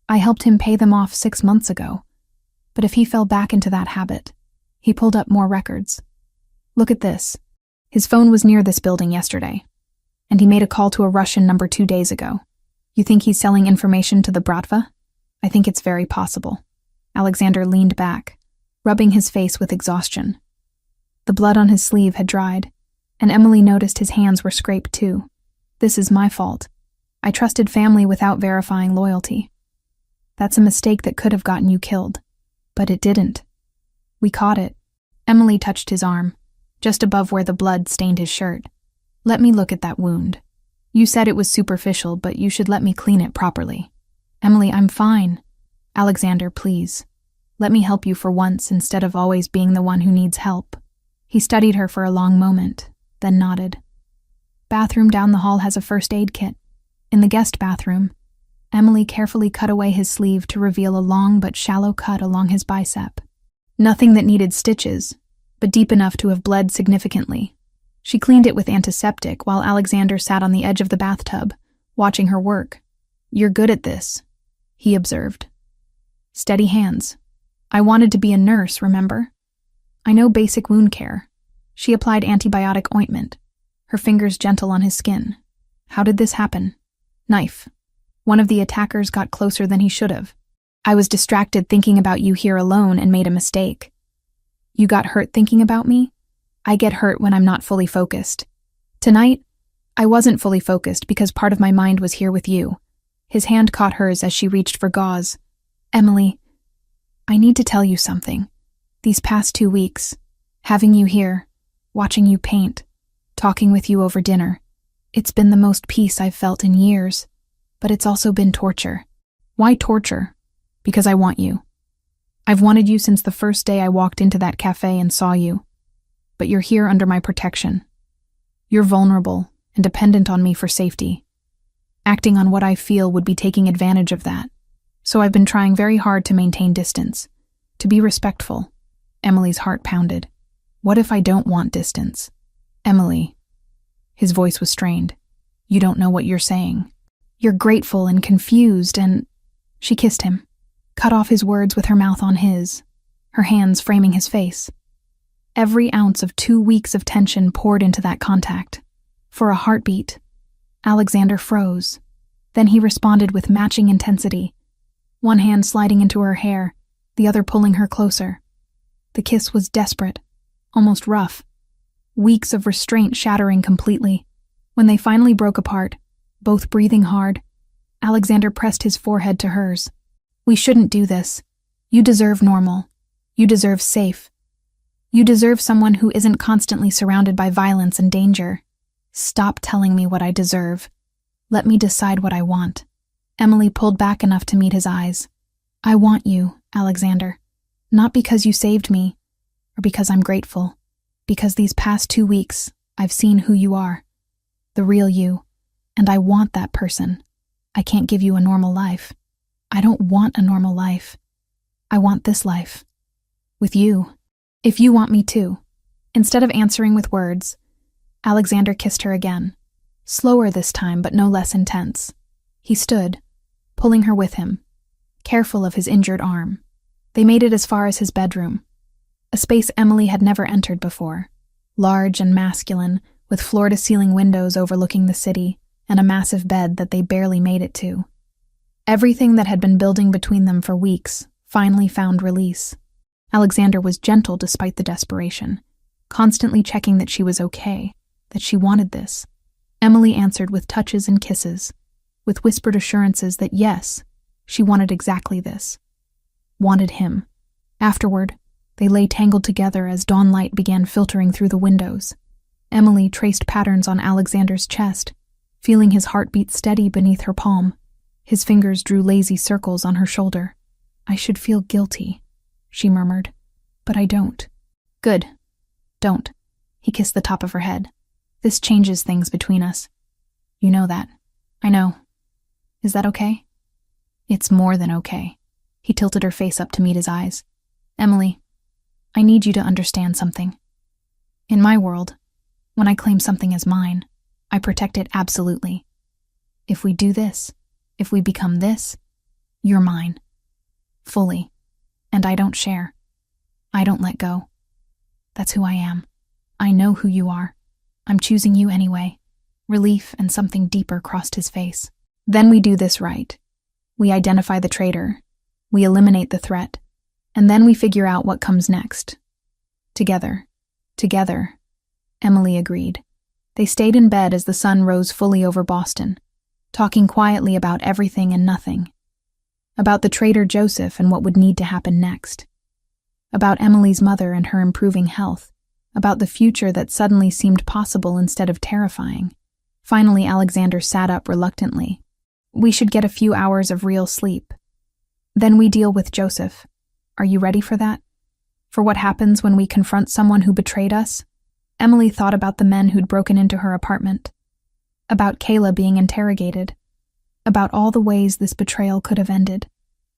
A: I helped him pay them off 6 months ago. But if he fell back into that habit..." He pulled up more records. "Look at this. His phone was near this building yesterday, and he made a call to a Russian number 2 days ago. You think he's selling information to the Bratva? I think it's very possible." Alexander leaned back, rubbing his face with exhaustion. The blood on his sleeve had dried, and Emily noticed his hands were scraped too. This is my fault. I trusted family without verifying loyalty. That's a mistake that could have gotten you killed. But it didn't. We caught it. Emily touched his arm, just above where the blood stained his shirt. Let me look at that wound. You said it was superficial, but you should let me clean it properly. Emily, I'm fine. Alexander, please. Let me help you for once instead of always being the one who needs help. He studied her for a long moment, then nodded. Bathroom down the hall has a first aid kit. In the guest bathroom, Emily carefully cut away his sleeve to reveal a long but shallow cut along his bicep. Nothing that needed stitches, but deep enough to have bled significantly. She cleaned it with antiseptic while Alexander sat on the edge of the bathtub, watching her work. You're good at this, he observed. Steady hands. I wanted to be a nurse, remember? I know basic wound care. She applied antibiotic ointment, her fingers gentle on his skin. How did this happen? Knife. One of the attackers got closer than he should have. I was distracted thinking about you here alone and made a mistake. You got hurt thinking about me? I get hurt when I'm not fully focused. Tonight, I wasn't fully focused because part of my mind was here with you. His hand caught hers as she reached for gauze. Emily, I need to tell you something. These past 2 weeks, having you here, watching you paint, talking with you over dinner, it's been the most peace I've felt in years, but it's also been torture. Why torture? Because I want you. I've wanted you since the first day I walked into that cafe and saw you, but you're here under my protection. You're vulnerable and dependent on me for safety. Acting on what I feel would be taking advantage of that, so I've been trying very hard to maintain distance, to be respectful. Emily's heart pounded. What if I don't want distance? Emily. His voice was strained. You don't know what you're saying. You're grateful and confused and... She kissed him, cut off his words with her mouth on his, her hands framing his face. Every ounce of 2 weeks of tension poured into that contact. For a heartbeat, Alexander froze. Then he responded with matching intensity, one hand sliding into her hair, the other pulling her closer. The kiss was desperate, almost rough. Weeks of restraint shattering completely. When they finally broke apart, both breathing hard, Alexander pressed his forehead to hers. We shouldn't do this. You deserve normal. You deserve safe. You deserve someone who isn't constantly surrounded by violence and danger. Stop telling me what I deserve. Let me decide what I want. Emily pulled back enough to meet his eyes. I want you, Alexander. Not because you saved me, or because I'm grateful. Because these past 2 weeks, I've seen who you are. The real you. And I want that person. I can't give you a normal life. I don't want a normal life. I want this life. With you. If you want me to. Instead of answering with words, Alexander kissed her again. Slower this time, but no less intense. He stood, pulling her with him, careful of his injured arm. They made it as far as his bedroom, a space Emily had never entered before, large and masculine, with floor-to-ceiling windows overlooking the city and a massive bed that they barely made it to. Everything that had been building between them for weeks finally found release. Alexander was gentle despite the desperation, constantly checking that she was okay, that she wanted this. Emily answered with touches and kisses, with whispered assurances that yes, she wanted exactly this. Wanted him. Afterward, they lay tangled together as dawn light began filtering through the windows. Emily traced patterns on Alexander's chest, feeling his heartbeat steady beneath her palm. His fingers drew lazy circles on her shoulder. I should feel guilty, she murmured, but I don't. Good. Don't. He kissed the top of her head. This changes things between us. You know that. I know. Is that okay? It's more than okay. He tilted her face up to meet his eyes. Emily, I need you to understand something. In my world, when I claim something as mine, I protect it absolutely. If we do this, if we become this, you're mine. Fully. And I don't share. I don't let go. That's who I am. I know who you are. I'm choosing you anyway. Relief and something deeper crossed his face. Then we do this right. We identify the traitor. We eliminate the threat. And then we figure out what comes next. Together. Together, Emily agreed. They stayed in bed as the sun rose fully over Boston, talking quietly about everything and nothing. About the traitor Joseph and what would need to happen next. About Emily's mother and her improving health. About the future that suddenly seemed possible instead of terrifying. Finally, Alexander sat up reluctantly. We should get a few hours of real sleep. Then we deal with Joseph. Are you ready for that? For what happens when we confront someone who betrayed us? Emily thought about the men who'd broken into her apartment. About Kayla being interrogated. About all the ways this betrayal could have ended.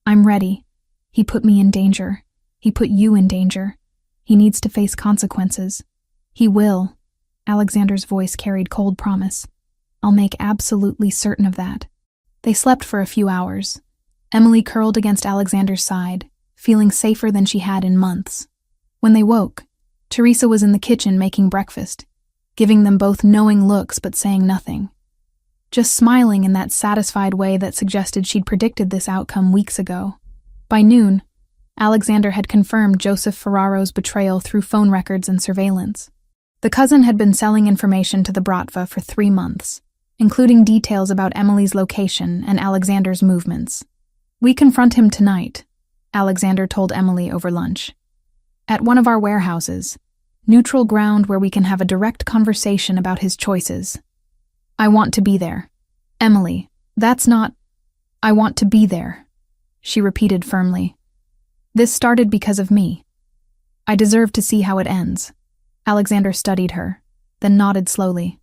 A: I'm ready. He put me in danger. He put you in danger. He needs to face consequences. He will. Alexander's voice carried cold promise. I'll make absolutely certain of that. They slept for a few hours. Emily curled against Alexander's side, feeling safer than she had in months. When they woke, Teresa was in the kitchen making breakfast, giving them both knowing looks but saying nothing. Just smiling in that satisfied way that suggested she'd predicted this outcome weeks ago. By noon, Alexander had confirmed Joseph Ferraro's betrayal through phone records and surveillance. The cousin had been selling information to the Bratva for 3 months, including details about Emily's location and Alexander's movements. We confront him tonight, Alexander told Emily over lunch. At one of our warehouses, neutral ground where we can have a direct conversation about his choices. I want to be there. Emily, that's not... I want to be there, she repeated firmly. This started because of me. I deserve to see how it ends. Alexander studied her, then nodded slowly.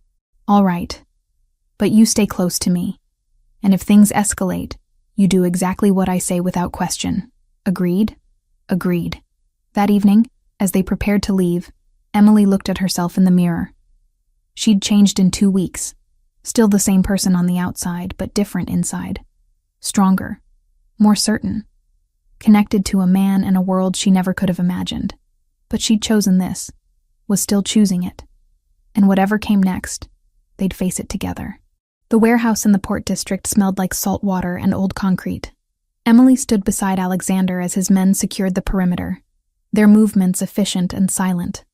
A: All right. But you stay close to me. And if things escalate, you do exactly what I say without question. Agreed? Agreed. That evening, as they prepared to leave, Emily looked at herself in the mirror. She'd changed in 2 weeks. Still the same person on the outside, but different inside. Stronger. More certain. Connected to a man and a world she never could have imagined. But she'd chosen this, was still choosing it. And whatever came next, they'd face it together. The warehouse in the Port District smelled like salt water and old concrete. Emily stood beside Alexander as his men secured the perimeter, their movements efficient and silent.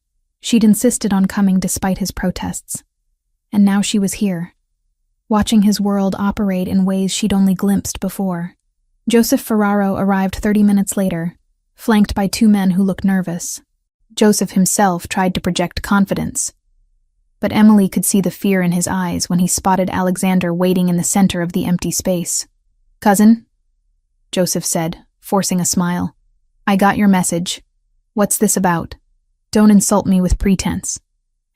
A: She'd insisted on coming despite his protests. And now she was here, watching his world operate in ways she'd only glimpsed before. Joseph Ferraro arrived 30 minutes later, flanked by 2 men who looked nervous. Joseph himself tried to project confidence, but Emily could see the fear in his eyes when he spotted Alexander waiting in the center of the empty space. Cousin, Joseph said, forcing a smile. I got your message. What's this about? Don't insult me with pretense.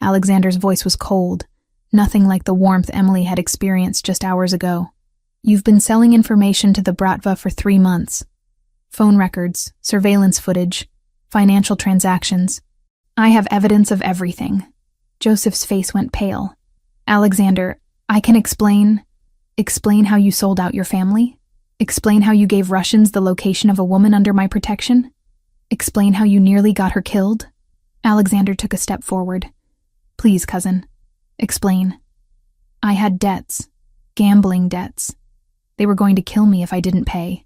A: Alexander's voice was cold, nothing like the warmth Emily had experienced just hours ago. You've been selling information to the Bratva for 3 months. Phone records, surveillance footage, financial transactions. I have evidence of everything. Joseph's face went pale. Alexander, I can explain. Explain how you sold out your family? Explain how you gave Russians the location of a woman under my protection? Explain how you nearly got her killed? Alexander took a step forward. Please, cousin. Explain. I had debts. Gambling debts. They were going to kill me if I didn't pay.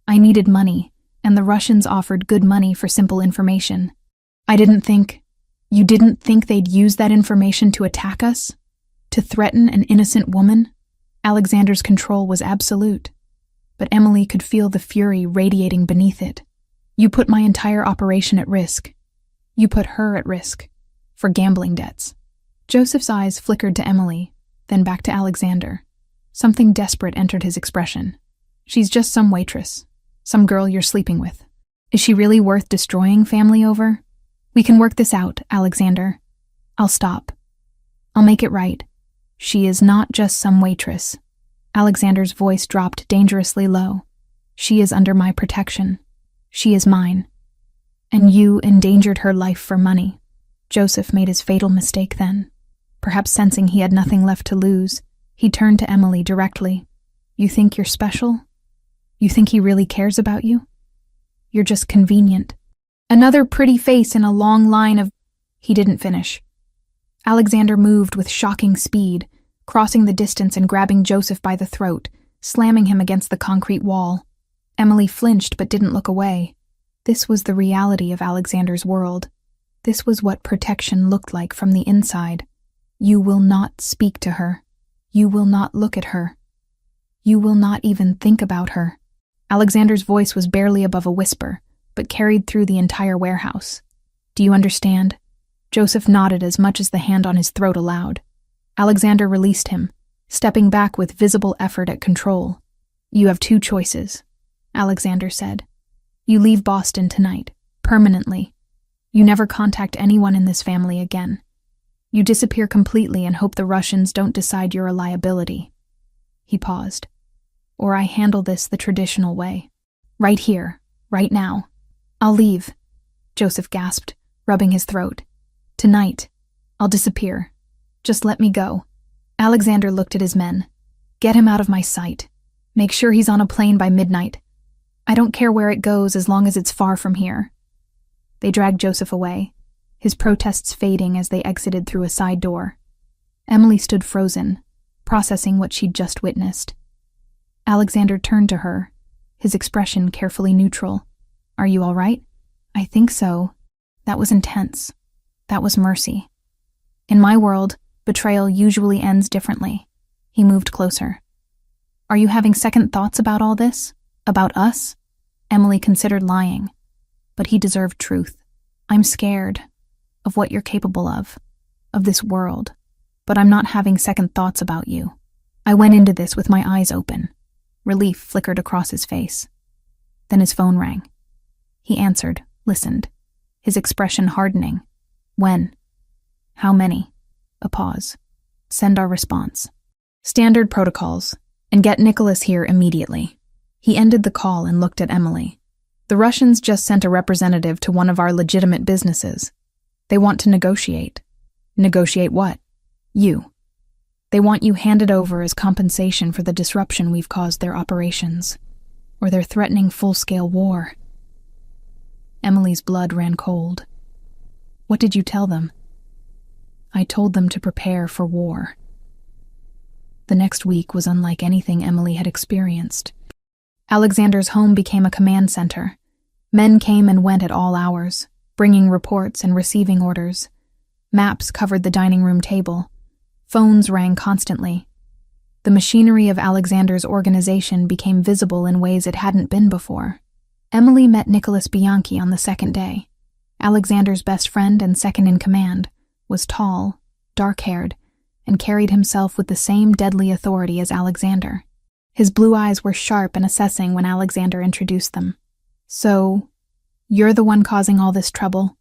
A: I needed money, and the Russians offered good money for simple information. You didn't think they'd use that information to attack us? To threaten an innocent woman? Alexander's control was absolute, but Emily could feel the fury radiating beneath it. You put my entire operation at risk. You put her at risk, for gambling debts. Joseph's eyes flickered to Emily, then back to Alexander. Something desperate entered his expression. She's just some waitress, some girl you're sleeping with. Is she really worth destroying family over? We can work this out, Alexander. I'll stop. I'll make it right. She is not just some waitress. Alexander's voice dropped dangerously low. She is under my protection. She is mine. And you endangered her life for money. Joseph made his fatal mistake then. Perhaps sensing he had nothing left to lose, he turned to Emily directly. You think you're special? You think he really cares about you? You're just convenient. Another pretty face in a long line of... He didn't finish. Alexander moved with shocking speed, crossing the distance and grabbing Joseph by the throat, slamming him against the concrete wall. Emily flinched but didn't look away. This was the reality of Alexander's world. This was what protection looked like from the inside. You will not speak to her. You will not look at her. You will not even think about her. Alexander's voice was barely above a whisper, but carried through the entire warehouse. Do you understand? Joseph nodded as much as the hand on his throat allowed. Alexander released him, stepping back with visible effort at control. You have two choices, Alexander said. You leave Boston tonight, permanently. You never contact anyone in this family again. You disappear completely and hope the Russians don't decide you're a liability. He paused. Or I handle this the traditional way. Right here, right now. I'll leave, Joseph gasped, rubbing his throat. Tonight, I'll disappear. Just let me go. Alexander looked at his men. Get him out of my sight. Make sure he's on a plane by midnight. I don't care where it goes as long as it's far from here. They dragged Joseph away, his protests fading as they exited through a side door. Emily stood frozen, processing what she'd just witnessed. Alexander turned to her, his expression carefully neutral. Are you all right? I think so. That was intense. That was mercy. In my world, betrayal usually ends differently. He moved closer. Are you having second thoughts about all this? About us? Emily considered lying, but he deserved truth. I'm scared of what you're capable of this world, but I'm not having second thoughts about you. I went into this with my eyes open. Relief flickered across his face. Then his phone rang. He answered, listened, his expression hardening. When? How many? A pause. Send our response. Standard protocols, and get Nicholas here immediately. He ended the call and looked at Emily. The Russians just sent a representative to one of our legitimate businesses. They want to negotiate. Negotiate what? You. They want you handed over as compensation for the disruption we've caused their operations. Or they're threatening full-scale war. Emily's blood ran cold. What did you tell them? I told them to prepare for war. The next week was unlike anything Emily had experienced. Alexander's home became a command center. Men came and went at all hours, bringing reports and receiving orders. Maps covered the dining room table. Phones rang constantly. The machinery of Alexander's organization became visible in ways it hadn't been before. Emily met Nicholas Bianchi on the second day. Alexander's best friend and second in command, was tall, dark-haired, and carried himself with the same deadly authority as Alexander. His blue eyes were sharp and assessing when Alexander introduced them. So, you're the one causing all this trouble,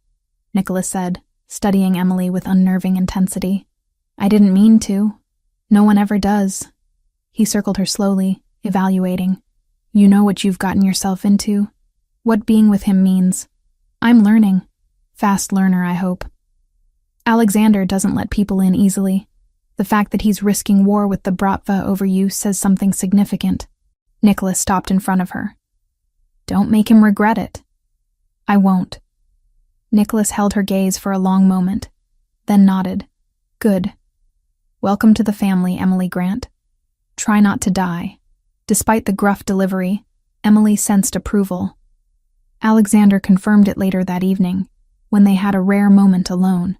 A: Nicholas said, studying Emily with unnerving intensity. I didn't mean to. No one ever does. He circled her slowly, evaluating. You know what you've gotten yourself into? What being with him means. I'm learning. Fast learner, I hope. Alexander doesn't let people in easily. The fact that he's risking war with the Bratva over you says something significant. Nicholas stopped in front of her. Don't make him regret it. I won't. Nicholas held her gaze for a long moment, then nodded. Good. Welcome to the family, Emily Grant. Try not to die. Despite the gruff delivery, Emily sensed approval. Alexander confirmed it later that evening, when they had a rare moment alone.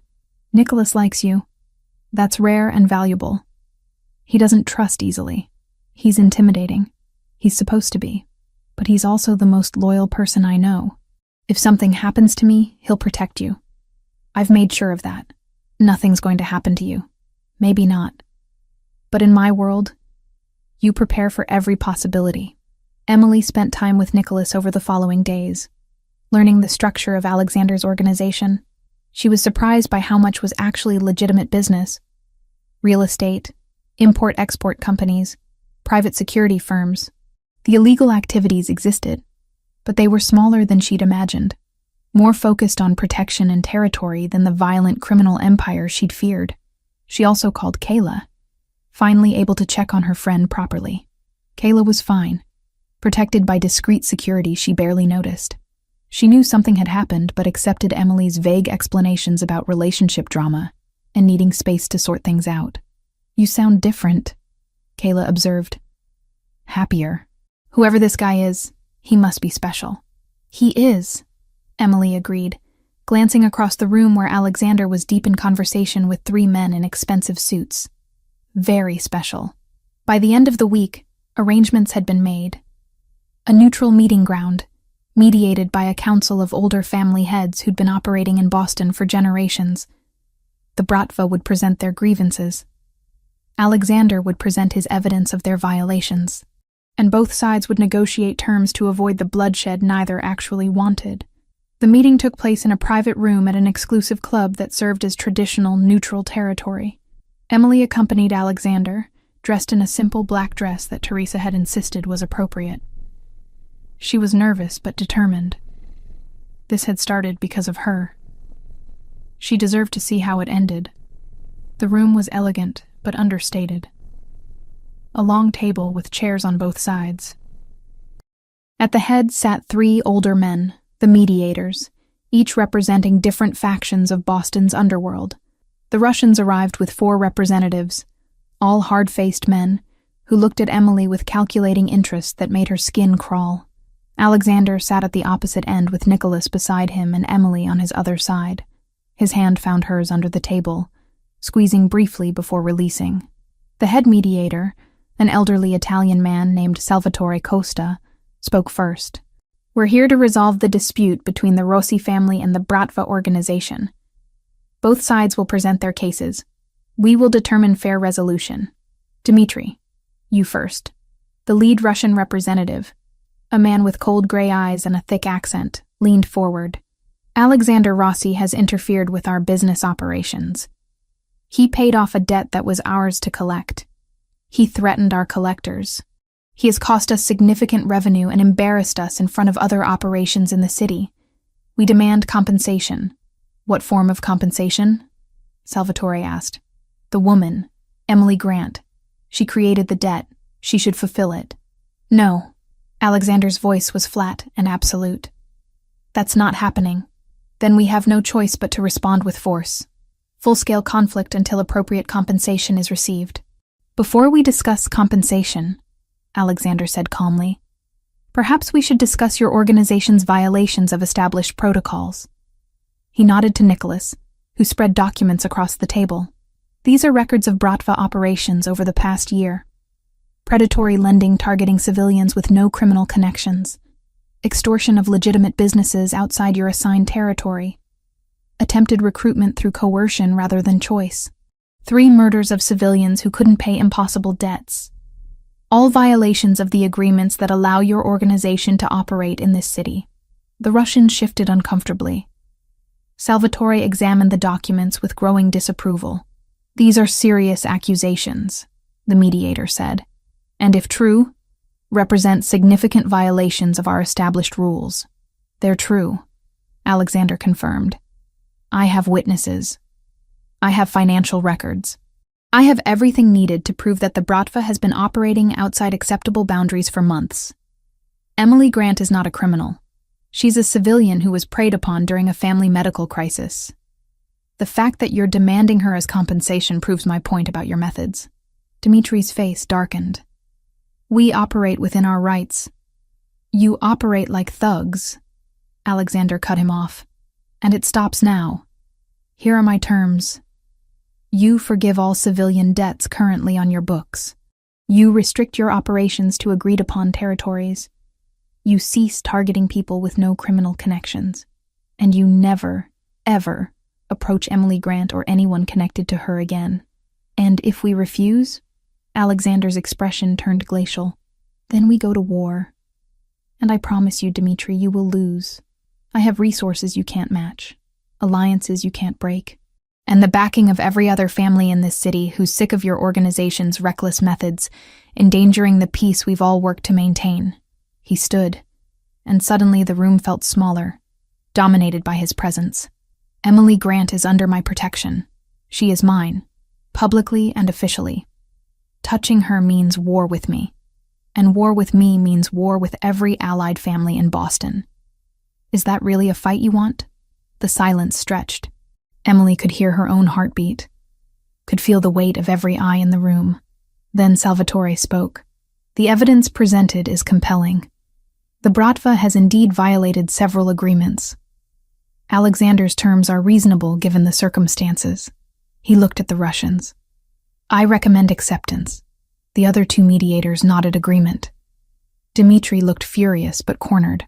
A: Nicholas likes you. That's rare and valuable. He doesn't trust easily. He's intimidating. He's supposed to be. But he's also the most loyal person I know. If something happens to me, he'll protect you. I've made sure of that. Nothing's going to happen to you. Maybe not. But in my world, you prepare for every possibility. Emily spent time with Nicholas over the following days, learning the structure of Alexander's organization. She was surprised by how much was actually legitimate business. Real estate, import-export companies, private security firms. The illegal activities existed, but they were smaller than she'd imagined, more focused on protection and territory than the violent criminal empire she'd feared. She also called Kayla, finally able to check on her friend properly. Kayla was fine, protected by discreet security she barely noticed. She knew something had happened but accepted Emily's vague explanations about relationship drama and needing space to sort things out. You sound different, Kayla observed. Happier. Whoever this guy is, he must be special. He is, Emily agreed, glancing across the room where Alexander was deep in conversation with 3 men in expensive suits. Very special. By the end of the week, arrangements had been made. A neutral meeting ground, mediated by a council of older family heads who'd been operating in Boston for generations. The Bratva would present their grievances. Alexander would present his evidence of their violations, and both sides would negotiate terms to avoid the bloodshed neither actually wanted. The meeting took place in a private room at an exclusive club that served as traditional neutral territory. Emily accompanied Alexander, dressed in a simple black dress that Teresa had insisted was appropriate. She was nervous but determined. This had started because of her. She deserved to see how it ended. The room was elegant but understated. A long table with chairs on both sides. At the head sat 3 older men, the mediators, each representing different factions of Boston's underworld. The Russians arrived with 4 representatives, all hard-faced men, who looked at Emily with calculating interest that made her skin crawl. Alexander sat at the opposite end with Nicholas beside him and Emily on his other side. His hand found hers under the table, squeezing briefly before releasing. The head mediator, an elderly Italian man named Salvatore Costa, spoke first. "We're here to resolve the dispute between the Rossi family and the Bratva organization. Both sides will present their cases. We will determine fair resolution. Dmitri, you first." The lead Russian representative, a man with cold gray eyes and a thick accent, leaned forward. "Alexander Rossi has interfered with our business operations. He paid off a debt that was ours to collect. He threatened our collectors. He has cost us significant revenue and embarrassed us in front of other operations in the city. We demand compensation." "What form of compensation?" Salvatore asked. "The woman, Emily Grant. She created the debt. She should fulfill it." "No." Alexander's voice was flat and absolute. "That's not happening. Then we have no choice but to respond with force. Full-scale conflict until appropriate compensation is received." "Before we discuss compensation," Alexander said calmly, "perhaps we should discuss your organization's violations of established protocols." He nodded to Nicholas, who spread documents across the table. "These are records of Bratva operations over the past year. Predatory lending targeting civilians with no criminal connections. Extortion of legitimate businesses outside your assigned territory. Attempted recruitment through coercion rather than choice. 3 murders of civilians who couldn't pay impossible debts. All violations of the agreements that allow your organization to operate in this city." The Russian shifted uncomfortably. Salvatore examined the documents with growing disapproval. "These are serious accusations," the mediator said, "and if true, represent significant violations of our established rules." "They're true," Alexander confirmed. "I have witnesses. I have financial records. I have everything needed to prove that the Bratva has been operating outside acceptable boundaries for months. Emily Grant is not a criminal. She's a civilian who was preyed upon during a family medical crisis. The fact that you're demanding her as compensation proves my point about your methods." Dmitri's face darkened. "We operate within our rights." "You operate like thugs," Alexander cut him off. "And it stops now. Here are my terms. You forgive all civilian debts currently on your books. You restrict your operations to agreed-upon territories. You cease targeting people with no criminal connections. And you never, ever approach Emily Grant or anyone connected to her again. And if we refuse," Alexander's expression turned glacial, "then we go to war. And I promise you, Dmitri, you will lose. I have resources you can't match, alliances you can't break, and the backing of every other family in this city who's sick of your organization's reckless methods, endangering the peace we've all worked to maintain." He stood, and suddenly the room felt smaller, dominated by his presence. "Emily Grant is under my protection. She is mine, publicly and officially. Touching her means war with me, and war with me means war with every allied family in Boston. Is that really a fight you want?" The silence stretched. Emily could hear her own heartbeat, could feel the weight of every eye in the room. Then Salvatore spoke. "The evidence presented is compelling. The Bratva has indeed violated several agreements. Alexander's terms are reasonable given the circumstances. He looked at the Russians. I recommend acceptance. The other two mediators nodded agreement. Dmitri looked furious but cornered.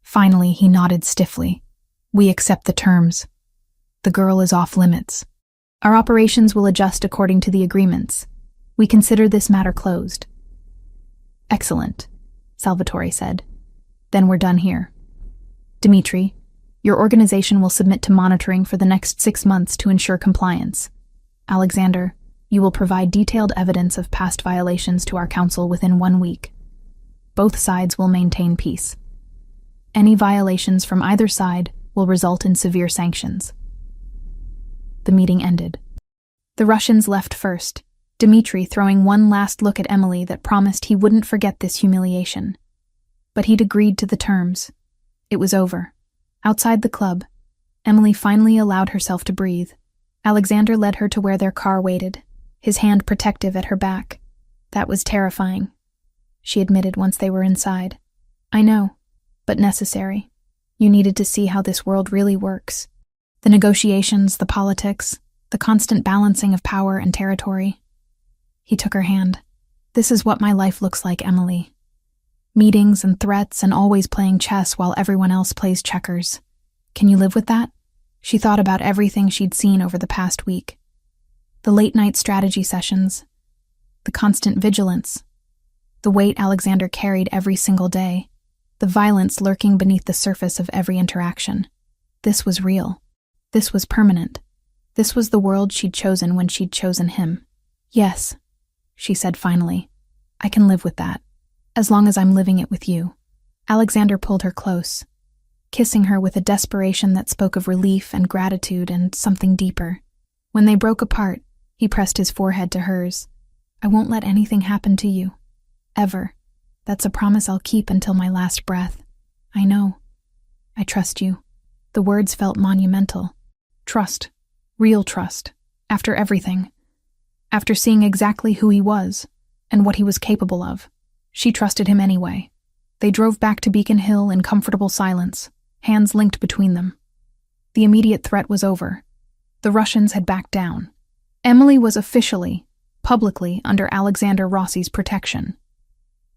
A: Finally, he nodded stiffly. We accept the terms. The girl is off limits. Our operations will adjust according to the agreements. We consider this matter closed. Excellent, Salvatore said. Then we're done here. Dmitri, your organization will submit to monitoring for the next 6 months to ensure compliance. Alexander, you will provide detailed evidence of past violations to our council within 1 week. Both sides will maintain peace. Any violations from either side will result in severe sanctions. The meeting ended. The Russians left first, Dmitri throwing one last look at Emily that promised he wouldn't forget this humiliation. But he'd agreed to the terms. It was over. Outside the club, Emily finally allowed herself to breathe. Alexander led her to where their car waited, his hand protective at her back. That was terrifying, she admitted once they were inside. I know, but necessary. You needed to see how this world really works. The negotiations, the politics, the constant balancing of power and territory. He took her hand. This is what my life looks like, Emily. Meetings and threats and always playing chess while everyone else plays checkers. Can you live with that? She thought about everything she'd seen over the past week. The late-night strategy sessions, the constant vigilance, the weight Alexander carried every single day, the violence lurking beneath the surface of every interaction. This was real. This was permanent. This was the world she'd chosen when she'd chosen him. Yes, she said finally. I can live with that, as long as I'm living it with you. Alexander pulled her close, kissing her with a desperation that spoke of relief and gratitude and something deeper. When they broke apart, he pressed his forehead to hers. I won't let anything happen to you. Ever. That's a promise I'll keep until my last breath. I know. I trust you. The words felt monumental. Trust. Real trust. After everything. After seeing exactly who he was and what he was capable of. She trusted him anyway. They drove back to Beacon Hill in comfortable silence, hands linked between them. The immediate threat was over. The Russians had backed down. Emily was officially, publicly, under Alexander Rossi's protection.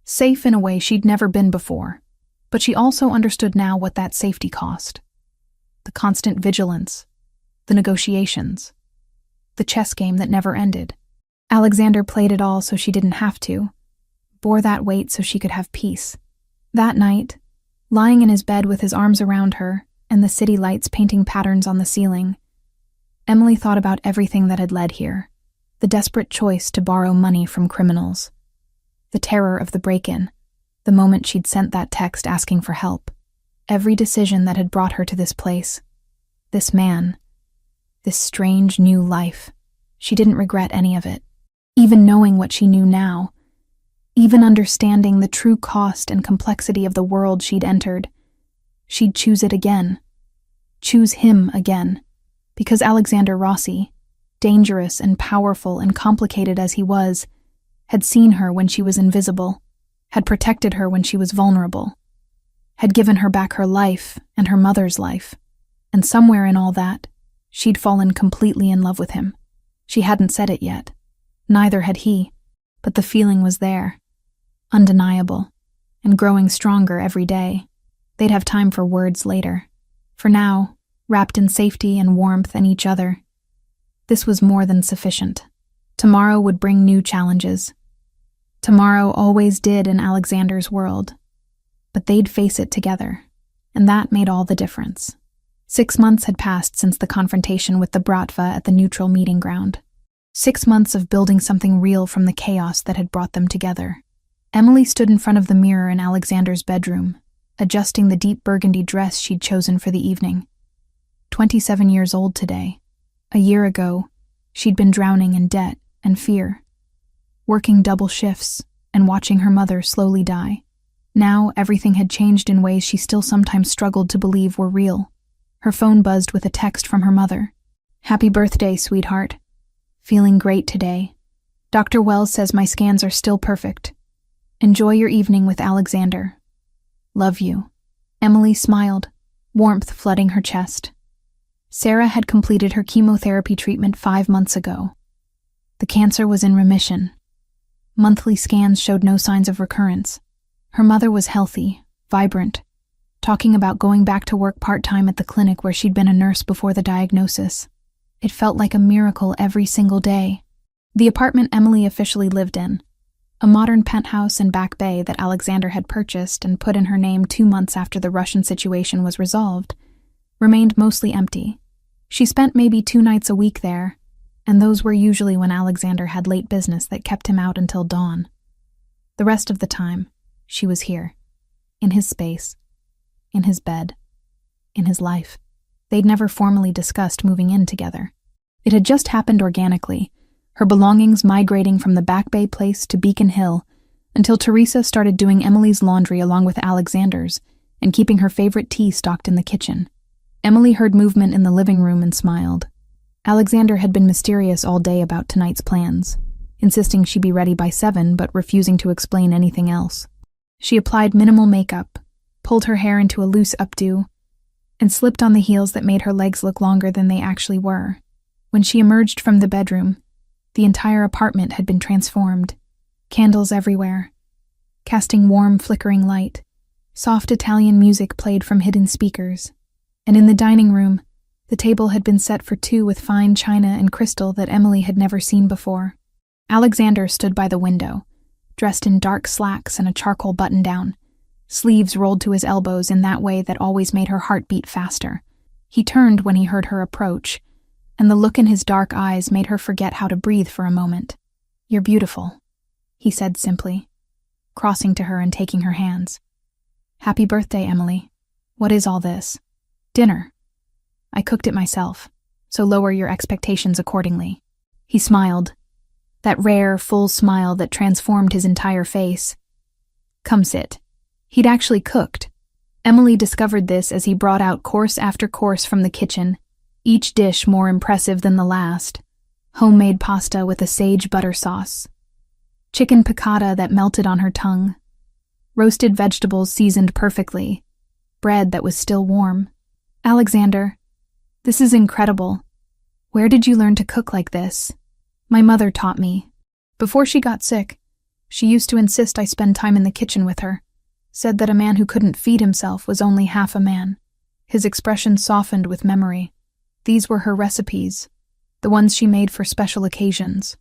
A: Safe in a way she'd never been before, but she also understood now what that safety cost. The constant vigilance, the negotiations, the chess game that never ended. Alexander played it all so she didn't have to, bore that weight so she could have peace. That night, lying in his bed with his arms around her and the city lights painting patterns on the ceiling, Emily thought about everything that had led here, the desperate choice to borrow money from criminals, the terror of the break-in, the moment she'd sent that text asking for help, every decision that had brought her to this place, this man, this strange new life. She didn't regret any of it, even knowing what she knew now, even understanding the true cost and complexity of the world she'd entered. She'd choose it again, choose him again, because Alexander Rossi, dangerous and powerful and complicated as he was, had seen her when she was invisible, had protected her when she was vulnerable, had given her back her life and her mother's life, and somewhere in all that, she'd fallen completely in love with him. She hadn't said it yet. Neither had he, but the feeling was there, undeniable, and growing stronger every day. They'd have time for words later. For now, wrapped in safety and warmth and each other, this was more than sufficient. Tomorrow would bring new challenges. Tomorrow always did in Alexander's world, but they'd face it together, and that made all the difference. 6 months had passed since the confrontation with the Bratva at the neutral meeting ground. 6 months of building something real from the chaos that had brought them together. Emily stood in front of the mirror in Alexander's bedroom, adjusting the deep burgundy dress she'd chosen for the evening. 27 years old today. A year ago, she'd been drowning in debt and fear, working double shifts and watching her mother slowly die. Now, everything had changed in ways she still sometimes struggled to believe were real. Her phone buzzed with a text from her mother. Happy birthday, sweetheart. Feeling great today. Dr. Wells says my scans are still perfect. Enjoy your evening with Alexander. Love you. Emily smiled, warmth flooding her chest. Sarah had completed her chemotherapy treatment 5 months ago. The cancer was in remission. Monthly scans showed no signs of recurrence. Her mother was healthy, vibrant, talking about going back to work part-time at the clinic where she'd been a nurse before the diagnosis. It felt like a miracle every single day. The apartment Emily officially lived in, a modern penthouse in Back Bay that Alexander had purchased and put in her name 2 months after the Russian situation was resolved, remained mostly empty. She spent maybe 2 nights a week there, and those were usually when Alexander had late business that kept him out until dawn. The rest of the time, she was here, in his space, in his bed, in his life. They'd never formally discussed moving in together. It had just happened organically, her belongings migrating from the Back Bay place to Beacon Hill, until Teresa started doing Emily's laundry along with Alexander's and keeping her favorite tea stocked in the kitchen. Emily heard movement in the living room and smiled. Alexander had been mysterious all day about tonight's plans, insisting she be ready by 7 but refusing to explain anything else. She applied minimal makeup, pulled her hair into a loose updo, and slipped on the heels that made her legs look longer than they actually were. When she emerged from the bedroom, the entire apartment had been transformed. Candles everywhere, casting warm, flickering light. Soft Italian music played from hidden speakers. And in the dining room, the table had been set for 2 with fine china and crystal that Emily had never seen before. Alexander stood by the window, dressed in dark slacks and a charcoal button-down, sleeves rolled to his elbows in that way that always made her heart beat faster. He turned when he heard her approach, and the look in his dark eyes made her forget how to breathe for a moment. "You're beautiful," he said simply, crossing to her and taking her hands. "Happy birthday, Emily. What is all this?" "Dinner. I cooked it myself, so lower your expectations accordingly." He smiled, that rare, full smile that transformed his entire face. "Come sit." He'd actually cooked. Emily discovered this as he brought out course after course from the kitchen, each dish more impressive than the last. Homemade pasta with a sage butter sauce, chicken piccata that melted on her tongue, roasted vegetables seasoned perfectly, bread that was still warm. "Alexander, this is incredible. Where did you learn to cook like this?" "My mother taught me. Before she got sick, she used to insist I spend time in the kitchen with her. Said that a man who couldn't feed himself was only half a man." His expression softened with memory. These were her recipes, the ones she made for special occasions.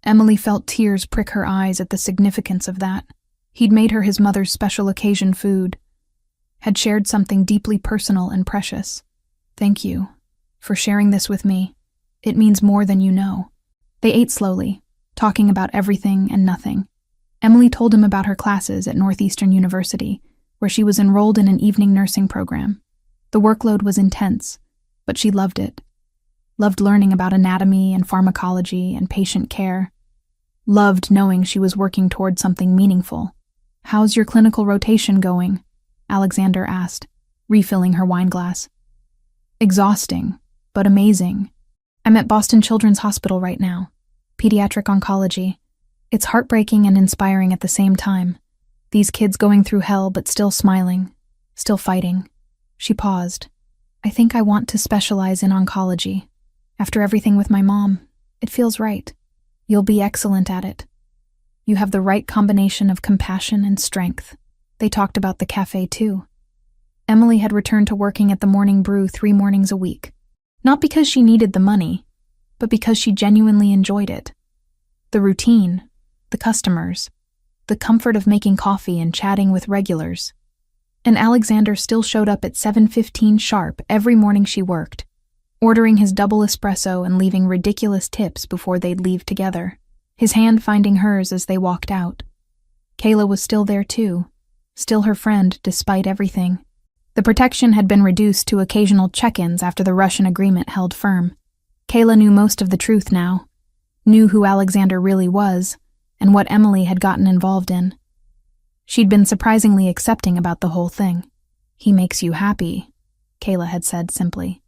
A: Emily felt tears prick her eyes at the significance of that. He'd made her his mother's special occasion food, had shared something deeply personal and precious. "Thank you for sharing this with me. It means more than you know." They ate slowly, talking about everything and nothing. Emily told him about her classes at Northeastern University, where she was enrolled in an evening nursing program. The workload was intense, but she loved it. Loved learning about anatomy and pharmacology and patient care. Loved knowing she was working toward something meaningful. "How's your clinical rotation going?" Alexander asked, refilling her wine glass. "Exhausting, but amazing. I'm at Boston Children's Hospital right now. Pediatric oncology. It's heartbreaking and inspiring at the same time. These kids going through hell but still smiling, still fighting." She paused. "I think I want to specialize in oncology. After everything with my mom, it feels right. You'll be excellent at it. You have the right combination of compassion and strength." They talked about the cafe too. Emily had returned to working at the Morning Brew 3 mornings a week. Not because she needed the money, but because she genuinely enjoyed it. The routine, the customers, the comfort of making coffee and chatting with regulars. And Alexander still showed up at 7:15 sharp every morning she worked, ordering his double espresso and leaving ridiculous tips before they'd leave together, his hand finding hers as they walked out. Kayla was still there too, still her friend despite everything. The protection had been reduced to occasional check-ins after the Russian agreement held firm. Kayla knew most of the truth now, knew who Alexander really was, and what Emily had gotten involved in. She'd been surprisingly accepting about the whole thing. "He makes you happy," Kayla had said simply,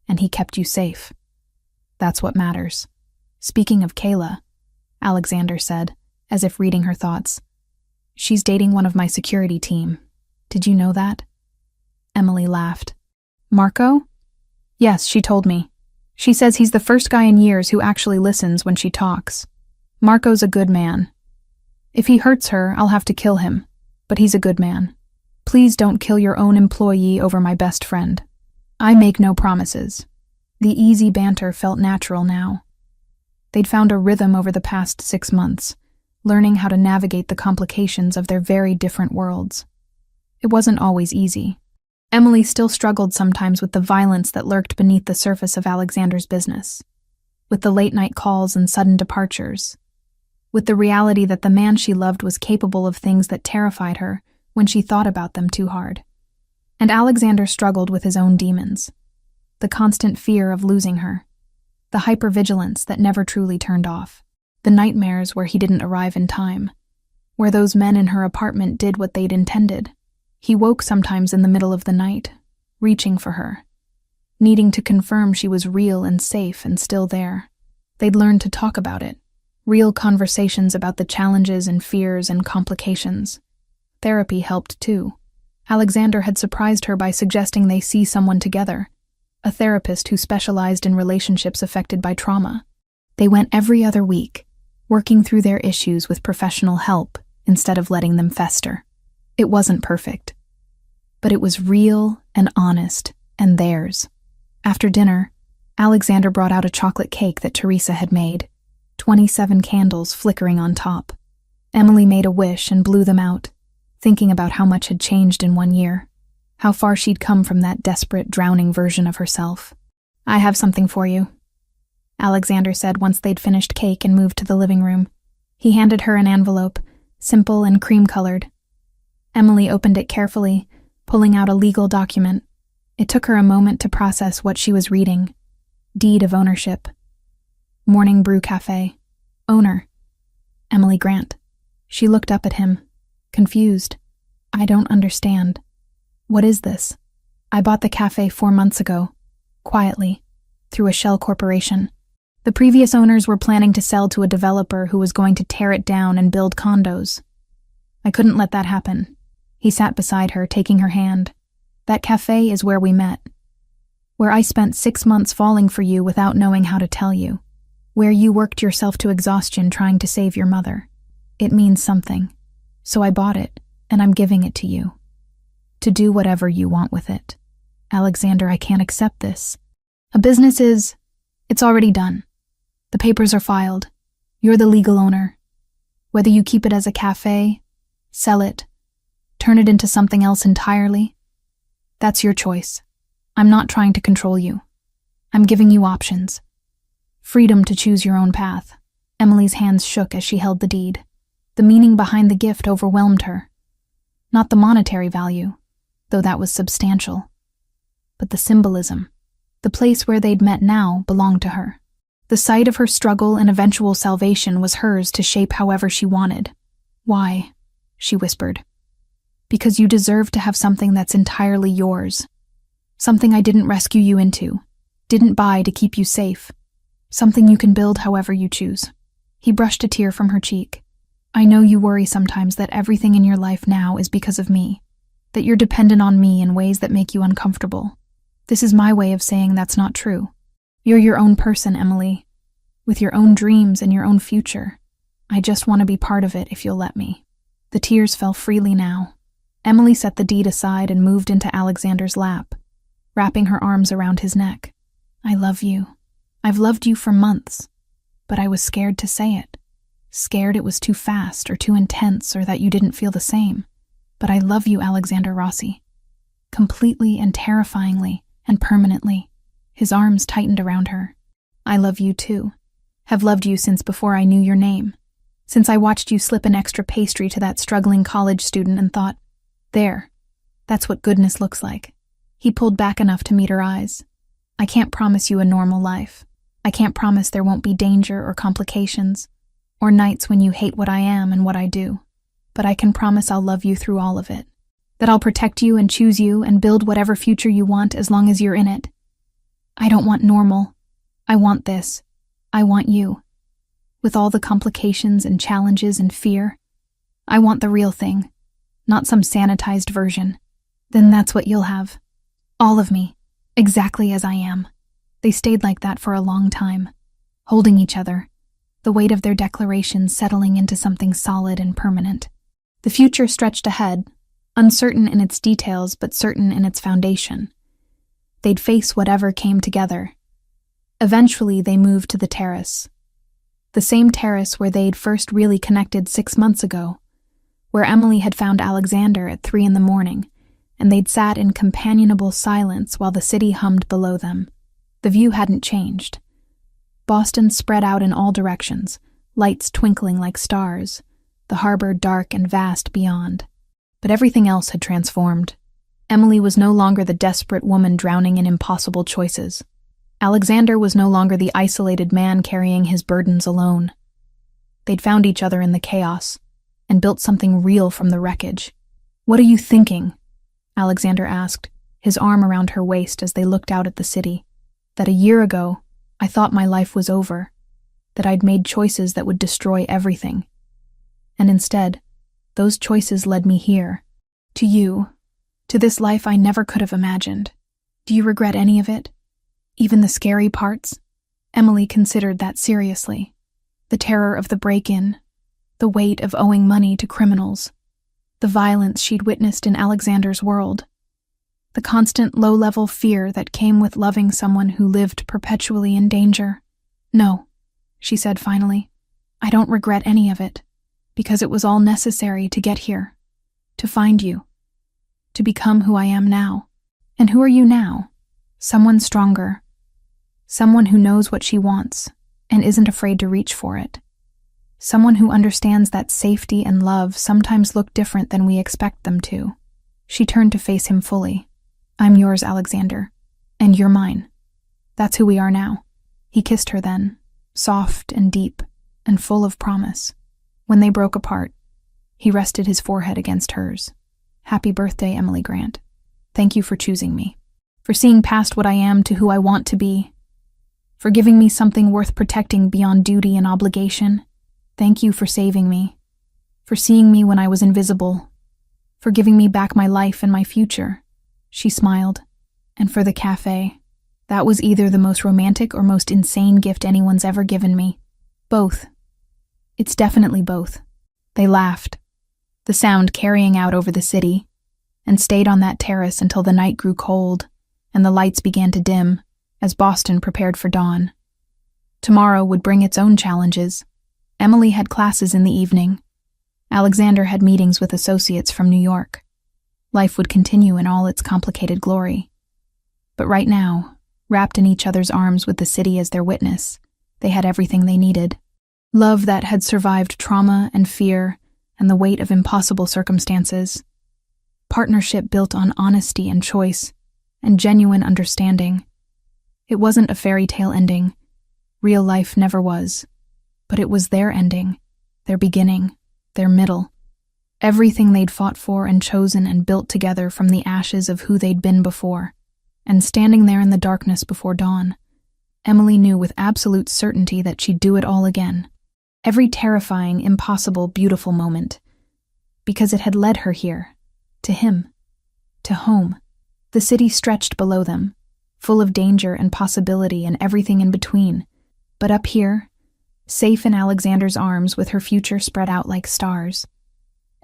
A: "and he kept you safe. That's what matters." "Speaking of Kayla," Alexander said, as if reading her thoughts, "she's dating one of my security team. Did you know that?" Emily laughed. Marco? Yes, she told me. She says he's the first guy in years who actually listens when she talks. Marco's a good man. If he hurts her, I'll have to kill him, but he's a good man. Please don't kill your own employee over my best friend. I make no promises. The easy banter felt natural now. They'd found a rhythm over the past 6 months, learning how to navigate the complications of their very different worlds. It wasn't always easy. Emily still struggled sometimes with the violence that lurked beneath the surface of Alexander's business, with the late-night calls and sudden departures, with the reality that the man she loved was capable of things that terrified her when she thought about them too hard. And Alexander struggled with his own demons, the constant fear of losing her, the hypervigilance that never truly turned off, the nightmares where he didn't arrive in time, where those men in her apartment did what they'd intended. He woke sometimes in the middle of the night, reaching for her, needing to confirm she was real and safe and still there. They'd learned to talk about it, real conversations about the challenges and fears and complications. Therapy helped too. Alexander had surprised her by suggesting they see someone together, a therapist who specialized in relationships affected by trauma. They went every other week, working through their issues with professional help instead of letting them fester. It wasn't perfect, but it was real and honest and theirs. After dinner, Alexander brought out a chocolate cake that Teresa had made, 27 candles flickering on top. Emily made a wish and blew them out, thinking about how much had changed in 1 year, how far she'd come from that desperate, drowning version of herself. I have something for you, Alexander said once they'd finished cake and moved to the living room. He handed her an envelope, simple and cream-colored. Emily opened it carefully, pulling out a legal document. It took her a moment to process what she was reading. Deed of ownership. Morning Brew Cafe. Owner. Emily Grant. She looked up at him, confused. I don't understand. What is this? I bought the cafe 4 months ago, quietly, through a shell corporation. The previous owners were planning to sell to a developer who was going to tear it down and build condos. I couldn't let that happen. He sat beside her, taking her hand. That cafe is where we met. Where I spent 6 months falling for you without knowing how to tell you. Where you worked yourself to exhaustion trying to save your mother. It means something. So I bought it, and I'm giving it to you. To do whatever you want with it. Alexander, I can't accept this. A business it's already done. The papers are filed. You're the legal owner. Whether you keep it as a cafe, sell it, turn it into something else entirely, that's your choice. I'm not trying to control you. I'm giving you options. Freedom to choose your own path. Emily's hands shook as she held the deed. The meaning behind the gift overwhelmed her. Not the monetary value, though that was substantial, but the symbolism. The place where they'd met now belonged to her. The site of her struggle and eventual salvation was hers to shape however she wanted. Why? She whispered. Because you deserve to have something that's entirely yours. Something I didn't rescue you into, didn't buy to keep you safe. Something you can build however you choose. He brushed a tear from her cheek. I know you worry sometimes that everything in your life now is because of me, that you're dependent on me in ways that make you uncomfortable. This is my way of saying that's not true. You're your own person, Emily, with your own dreams and your own future. I just want to be part of it if you'll let me. The tears fell freely now. Emily set the deed aside and moved into Alexander's lap, wrapping her arms around his neck. I love you. I've loved you for months, but I was scared to say it. Scared it was too fast or too intense or that you didn't feel the same. But I love you, Alexander Rossi. Completely and terrifyingly and permanently. His arms tightened around her. I love you too. Have loved you since before I knew your name. Since I watched you slip an extra pastry to that struggling college student and thought, there, that's what goodness looks like. He pulled back enough to meet her eyes. I can't promise you a normal life. I can't promise there won't be danger or complications, or nights when you hate what I am and what I do. But I can promise I'll love you through all of it. That I'll protect you and choose you and build whatever future you want as long as you're in it. I don't want normal. I want this. I want you. With all the complications and challenges and fear. I want the real thing, not some sanitized version. Then that's what you'll have. All of me. exactly as I am. They stayed like that for a long time, holding each other, the weight of their declarations settling into something solid and permanent. The future stretched ahead, uncertain in its details but certain in its foundation. They'd face whatever came together. Eventually, they moved to the terrace. The same terrace where they'd first really connected 6 months ago, where Emily had found Alexander at 3 a.m, and they'd sat in companionable silence while the city hummed below them. The view hadn't changed. Boston spread out in all directions, lights twinkling like stars, the harbor dark and vast beyond. But everything else had transformed. Emily was no longer the desperate woman drowning in impossible choices. Alexander was no longer the isolated man carrying his burdens alone. They'd found each other in the chaos and built something real from the wreckage. "What are you thinking?" Alexander asked, his arm around her waist as they looked out at the city. "That a year ago, I thought my life was over, that I'd made choices that would destroy everything. And instead, those choices led me here, to you, to this life I never could have imagined. Do you regret any of it? Even the scary parts?" Emily considered that seriously. The terror of the break-in, the weight of owing money to criminals, the violence she'd witnessed in Alexander's world, the constant low-level fear that came with loving someone who lived perpetually in danger. "No," she said finally, "I don't regret any of it, because it was all necessary to get here, to find you, to become who I am now." "And who are you now?" "Someone stronger. Someone who knows what she wants and isn't afraid to reach for it. Someone who understands that safety and love sometimes look different than we expect them to." She turned to face him fully. "I'm yours, Alexander, and you're mine. That's who we are now." He kissed her then, soft and deep and full of promise. When they broke apart, he rested his forehead against hers. "Happy birthday, Emily Grant. Thank you for choosing me, for seeing past what I am to who I want to be, for giving me something worth protecting beyond duty and obligation. Thank you for saving me, for seeing me when I was invisible, for giving me back my life and my future." She smiled. "And for the cafe. That was either the most romantic or most insane gift anyone's ever given me. Both. It's definitely both." They laughed, the sound carrying out over the city, and stayed on that terrace until the night grew cold and the lights began to dim as Boston prepared for dawn. Tomorrow would bring its own challenges. Emily had classes in the evening. Alexander had meetings with associates from New York. Life would continue in all its complicated glory. But right now, wrapped in each other's arms with the city as their witness, they had everything they needed. Love that had survived trauma and fear and the weight of impossible circumstances. Partnership built on honesty and choice and genuine understanding. It wasn't a fairy tale ending. Real life never was. But it was their ending, their beginning, their middle. Everything they'd fought for and chosen and built together from the ashes of who they'd been before. And standing there in the darkness before dawn, Emily knew with absolute certainty that she'd do it all again. Every terrifying, impossible, beautiful moment. Because it had led her here. To him. To home. The city stretched below them, full of danger and possibility and everything in between. But up here, safe in Alexander's arms with her future spread out like stars,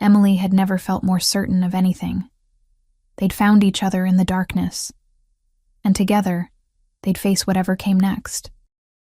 A: Emily had never felt more certain of anything. They'd found each other in the darkness, and together, they'd face whatever came next.